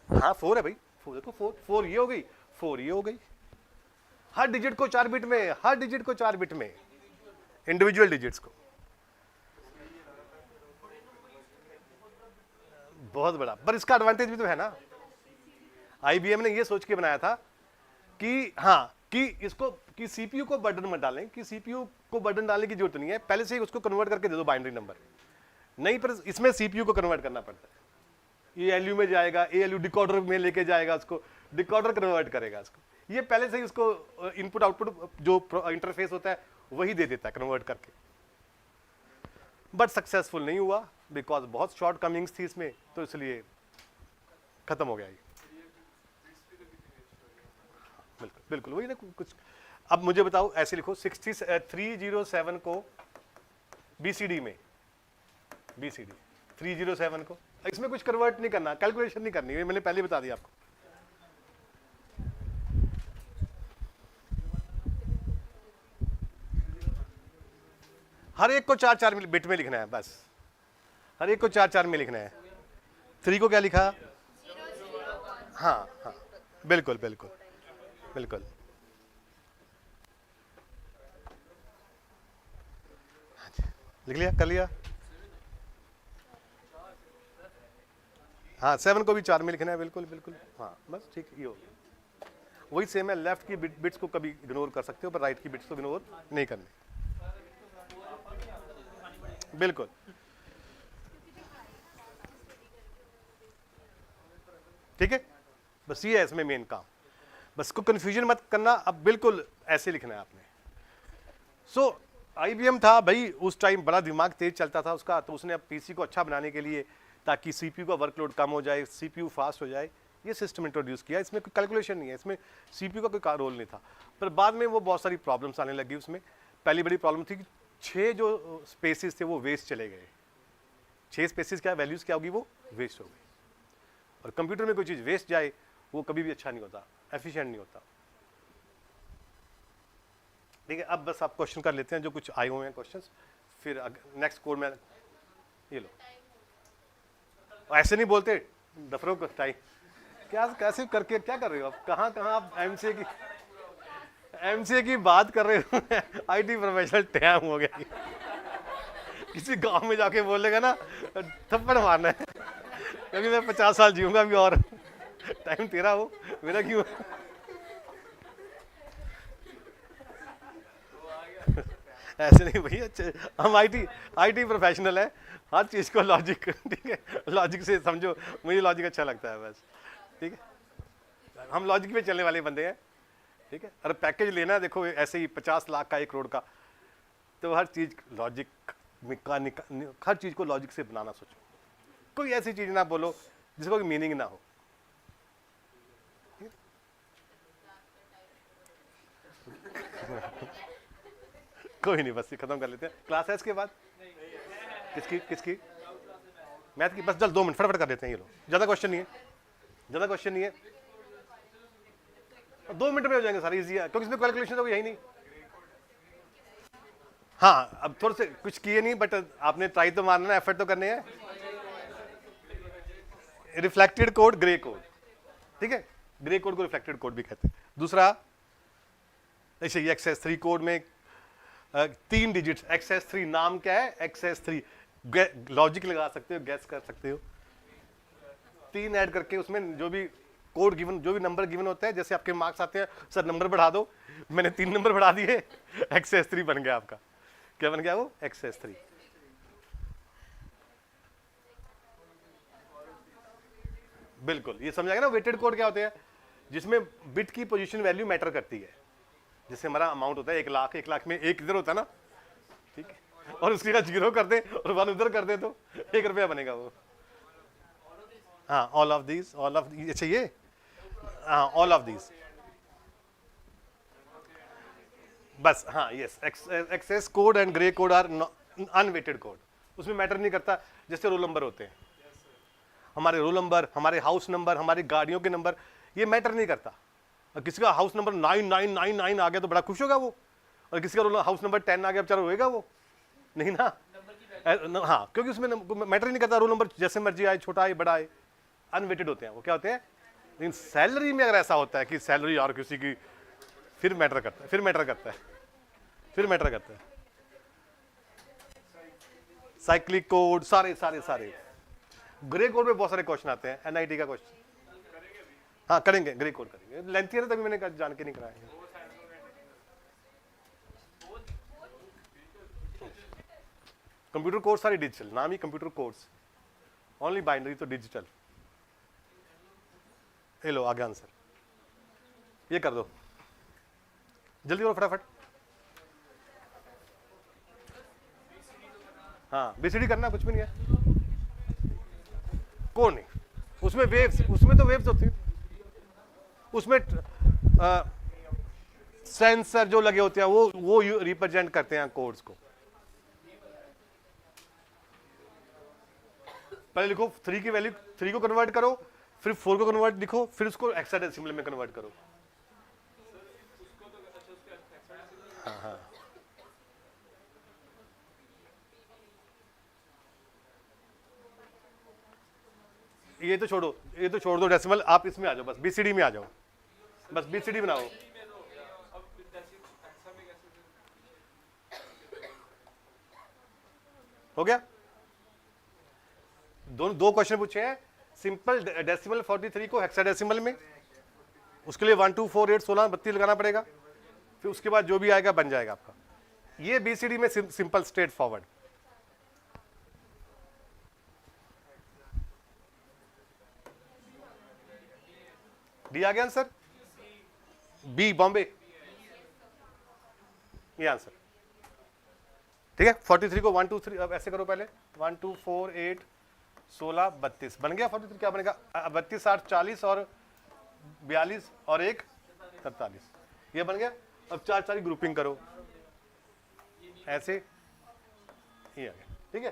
हाँ 4 है भाई, 4 देखो, 4 ये हो गई, 4 ये हो गई. हर डिजिट को 4 बिट में, हर डिजिट को 4 बिट में, इंडिविजुअल डिजिट्स को. बहुत बड़ा. पर इसका एडवांटेज भी तो है ना. IBM ने ये सोच के बनाया था कि हाँ कि इसको कि CPU को बर्डन मत डालें, कि CPU को बर्डन डालने की जरूरत नहीं है, पहले से ही उसको कन्वर्ट करके दे दो बाइनरी नंबर. नहीं, पर इसमें CPU को कन्वर्ट करना पड़ता है. ये ALU में जाएगा, ALU डिकोडर में लेके जाएगा, उसको डिकोडर कन्वर्ट करेगा उसको. ये पहले से ही उसको इनपुट आउटपुट जो इंटरफेस होता है वही दे देता है कन्वर्ट करके. बट सक्सेसफुल नहीं हुआ, बिकॉज बहुत शॉर्ट कमिंग्स थी इसमें, तो इसलिए खत्म हो गया ये. बिल्कुल बिल्कुल वही ना कुछ. अब मुझे बताओ, ऐसे लिखो 307 को BCD में, BCD 307 को, इसमें कुछ कन्वर्ट नहीं करना, कैलकुलेशन नहीं करनी, मैंने पहले बता दिया आपको. हर एक को 4 4 बिट में लिखना है, बस हर एक को 4 4 में लिखना है. 3 को क्या लिखा, हाँ हाँ बिल्कुल बिल्कुल बिल्कुल. लिख लिया, कर लिया. हाँ 7 को भी 4 में लिखना है, बिल्कुल बिल्कुल. हाँ बस ठीक, ये हो गया. वही सेम है, लेफ्ट की बिट्स को कभी इग्नोर कर सकते हो, पर राइट की बिट्स को इग्नोर नहीं करनी. बिल्कुल. ठीक है, बस ये है इसमें मेन काम. बस को कंफ्यूजन मत करना. अब बिल्कुल ऐसे लिखना है आपने. सो IBM था भाई, उस टाइम बड़ा दिमाग तेज चलता था उसका, तो उसने अब PC को अच्छा बनाने के लिए, ताकि CPU का वर्कलोड कम हो जाए, CPU फास्ट हो जाए, ये सिस्टम इंट्रोड्यूस किया. इसमें कोई कैलकुलेशन नहीं है, इसमें CPU का कोई रोल नहीं था. पर बाद में वो बहुत सारी प्रॉब्लम्स आने लगी उसमें. पहली बड़ी प्रॉब्लम थी कि 6 जो स्पेसिस थे वो वेस्ट चले गए. 6 स्पेसिस क्या वैल्यूज क्या होगी, वो वेस्ट हो गई। और कंप्यूटर में कोई चीज़ वेस्ट जाए वो कभी भी अच्छा नहीं होता, एफिशिएंट नहीं होता। ठीक है, अब बस आप क्वेश्चन कर लेते हैं जो कुछ आए हुए हैं क्वेश्चंस, फिर नेक्स्ट कोड में ये लो। ऐसे नहीं बोलते दफरों को टाइम, क्या कैसे करके क्या कर रहे हो आप, कहाँ कहाँ आप एमसीए की बात कर रहे हो आईटी प्रोफेशनल टाइम हो गया। किसी गांव में जाके बोलेगा ना थप्पड़ मारना है, क्योंकि मैं 50 साल जीऊंगा अभी और टाइम तेरा हो मेरा क्यों। ऐसे नहीं भैया, हम आईटी प्रोफेशनल है, हर चीज़ को लॉजिक, ठीक है, लॉजिक से समझो, मुझे लॉजिक अच्छा लगता है बस, ठीक है, हम लॉजिक पे चलने वाले बंदे हैं, ठीक है। अरे पैकेज लेना है, देखो ऐसे ही 50 लाख का 1 करोड़ का, तो हर चीज़ लॉजिक हर चीज़ को लॉजिक से बनाना सोचो, कोई ऐसी चीज़ ना बोलो जिसको कोई मीनिंग ना हो। कोई नहीं, बस ये खत्म कर लेते हैं। क्लास है इसके बाद किसकी मैथ की, बस जल्द 2 मिनट फटाफट कर देते हैं, ये लो, ज़्यादा क्वेश्चन नहीं है, 2 मिनट में हो जाएंगे सारे, इजी है, क्योंकि इसमें कैलकुलेशन तो यही नहीं। हाँ, अब थोड़े से कुछ किए नहीं, बट आपने ट्राई तो मारना है, एफर्ट तो करने हैं। रिफ्लेक्टेड कोड, ग्रे कोड, ठीक है, ग्रे कोड को रिफ्लेक्टेड कोड भी कहते हैं। दूसरा ऐसे XS3 कोड में 3 डिजिट्स, XS3 नाम क्या है, XS3 लॉजिक लगा सकते हो, गैस कर सकते हो, 3 ऐड करके उसमें जो भी कोड गिवन, जो भी नंबर गिवन होता है, जैसे आपके मार्क्स आते हैं, सर नंबर बढ़ा दो, मैंने 3 नंबर बढ़ा दिए, XS3 बन गया आपका। क्या बन गया वो, XS3। बिल्कुल, ये समझ आएगा ना। वेटेड कोड क्या होते हैं, जिसमें बिट की पोजीशन वैल्यू मैटर करती है। जैसे हमारा अमाउंट होता है 1 लाख, 1 लाख में 1 इधर होता है ना, ठीक है, और उसकी का 0 कर दे और 1 उधर कर दे तो 1 रुपया बनेगा वो। हाँ, ऑल ऑफ दीज, अच्छा ये, हाँ, ऑल ऑफ दीज, बस, हाँ, yes, excess code and gray code are unweighted code, उसमें मैटर नहीं करता। जैसे रोल नंबर होते हैं, हमारे रोल नंबर, हमारे हाउस नंबर, हमारी गाड़ियों के नंबर, ये मैटर नहीं करता। और किसी का हाउस नंबर 9999 आ गया तो बड़ा खुश होगा वो, और किसी का हाउस नंबर 10 आ गया बेचारा रोएगा वो, नहीं ना। हाँ, क्योंकि उसमें मैटर नहीं करता, रोल नंबर जैसे मर्जी आए, छोटा आए बड़ा आए, अनवेटेड होते हैं वो। क्या होते हैं, लेकिन सैलरी में अगर ऐसा होता है कि सैलरी और किसी की, फिर मैटर करता है, साइक्लिक कोड, सारे ग्रे कोड में बहुत सारे क्वेश्चन आते हैं, एनआईटी का क्वेश्चन। हाँ, करेंगे, ग्रे कोड करेंगे, लेंथी है तभी मैंने जान के नहीं कराया। कंप्यूटर कोर्स सारे डिजिटल, नाम ही कंप्यूटर कोर्स, ओनली बाइनरी तो डिजिटल। ये लो, आ गया आंसर, ये कर दो जल्दी करो फटाफट। हाँ, बीसीडी करना, कुछ भी नहीं है, कौन नहीं, उसमें वेव्स, उसमें तो वेव्स होती है, उसमें सेंसर जो लगे होते हैं वो रिप्रेजेंट करते हैं कोड्स को। पहले लिखो 3 की वैल्यू, 3 को कन्वर्ट करो, फिर 4 को कन्वर्ट लिखो, फिर उसको हेक्साडेसिमल में कन्वर्ट करो। हाँ, ये तो छोड़ दो डेसिमल, आप इसमें आ जाओ, बस बीसीडी में आ जाओ, बस बीसीडी बनाओ। हो गया, दो क्वेश्चन पूछे हैं, सिंपल डेसिमल 43 को हेक्साडेसिमल में, उसके लिए 1 2 4 8 16 32 लगाना पड़ेगा, फिर उसके बाद जो भी आएगा बन जाएगा आपका। ये बीसीडी में सिंपल स्ट्रेट फॉरवर्ड। डी आ गया आंसर, बी बॉम्बे, ये आंसर, ठीक है। 43 को 1 2 3, अब ऐसे करो पहले, 1 2 4 8 16 32 बन गया। 43 क्या बनेगा, 32 8 40 और 42 और 1 43, ये बन गया। अब 4 4 ग्रुपिंग करो ऐसे, ये आ गया, ठीक है।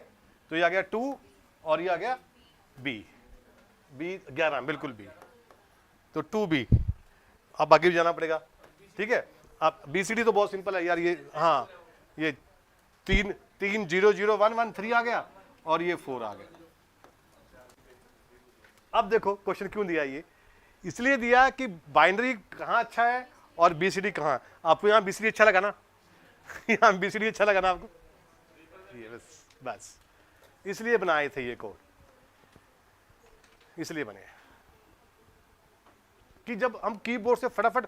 तो ये आ गया 2 और ये आ गया बी, बी 11 बिल्कुल बी, तो 2B। अब बाकी भी जाना पड़ेगा, ठीक है। अब BCD तो बहुत सिंपल है यार, ये हाँ ये 3 3 0 0 1 1 3 आ गया और ये 4 आ गया। अब देखो क्वेश्चन क्यों दिया, ये इसलिए दिया कि बाइनरी कहाँ अच्छा है और BCD कहाँ। आपको यहाँ BCD अच्छा लगा ना यहाँ BCD अच्छा लगा ना आपको, ये बस इसलिए बनाए थे ये कोड, इसलिए बने कि जब हम कीबोर्ड से फटाफट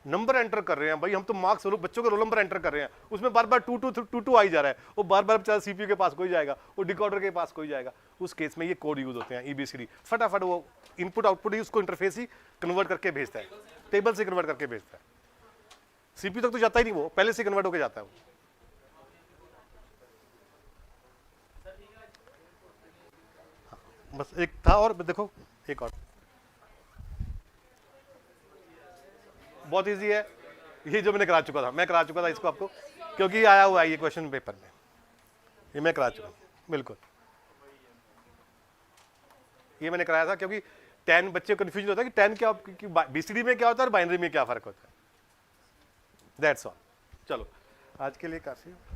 नंबर एंटर कर रहे हैं भाई, हम तो मार्क्स बच्चों के रोल नंबर एंटर कर रहे हैं, उसमें बार बार 2 2 2 2 आ ही जा रहा है, वो बार बार बेचारा CPU के पास कोई जाएगा, वो डिकोडर के पास कोई जाएगा। उस केस में ये कोड यूज होते हैं EBCD, फटाफट वो इनपुट आउटपुट ही उसको इंटरफेस ही कन्वर्ट करके भेजता है, टेबल से कन्वर्ट करके भेजता है। CPU तक तो जाता ही नहीं, वो पहले से कन्वर्ट होकर जाता है वो। बस एक था और देखो एक और बहुत इजी है, ये जो मैंने करा चुका था, मैं करा चुका था इसको आपको, क्योंकि आया हुआ है ये क्वेश्चन पेपर में, ये मैं करा चुका हूँ बिल्कुल। ये मैंने कराया था क्योंकि 10 बच्चे कंफ्यूजन होता है कि 10 क्या, BCD में क्या होता है और बाइनरी में क्या फर्क होता है। That's all. चलो आज के लिए काफी है।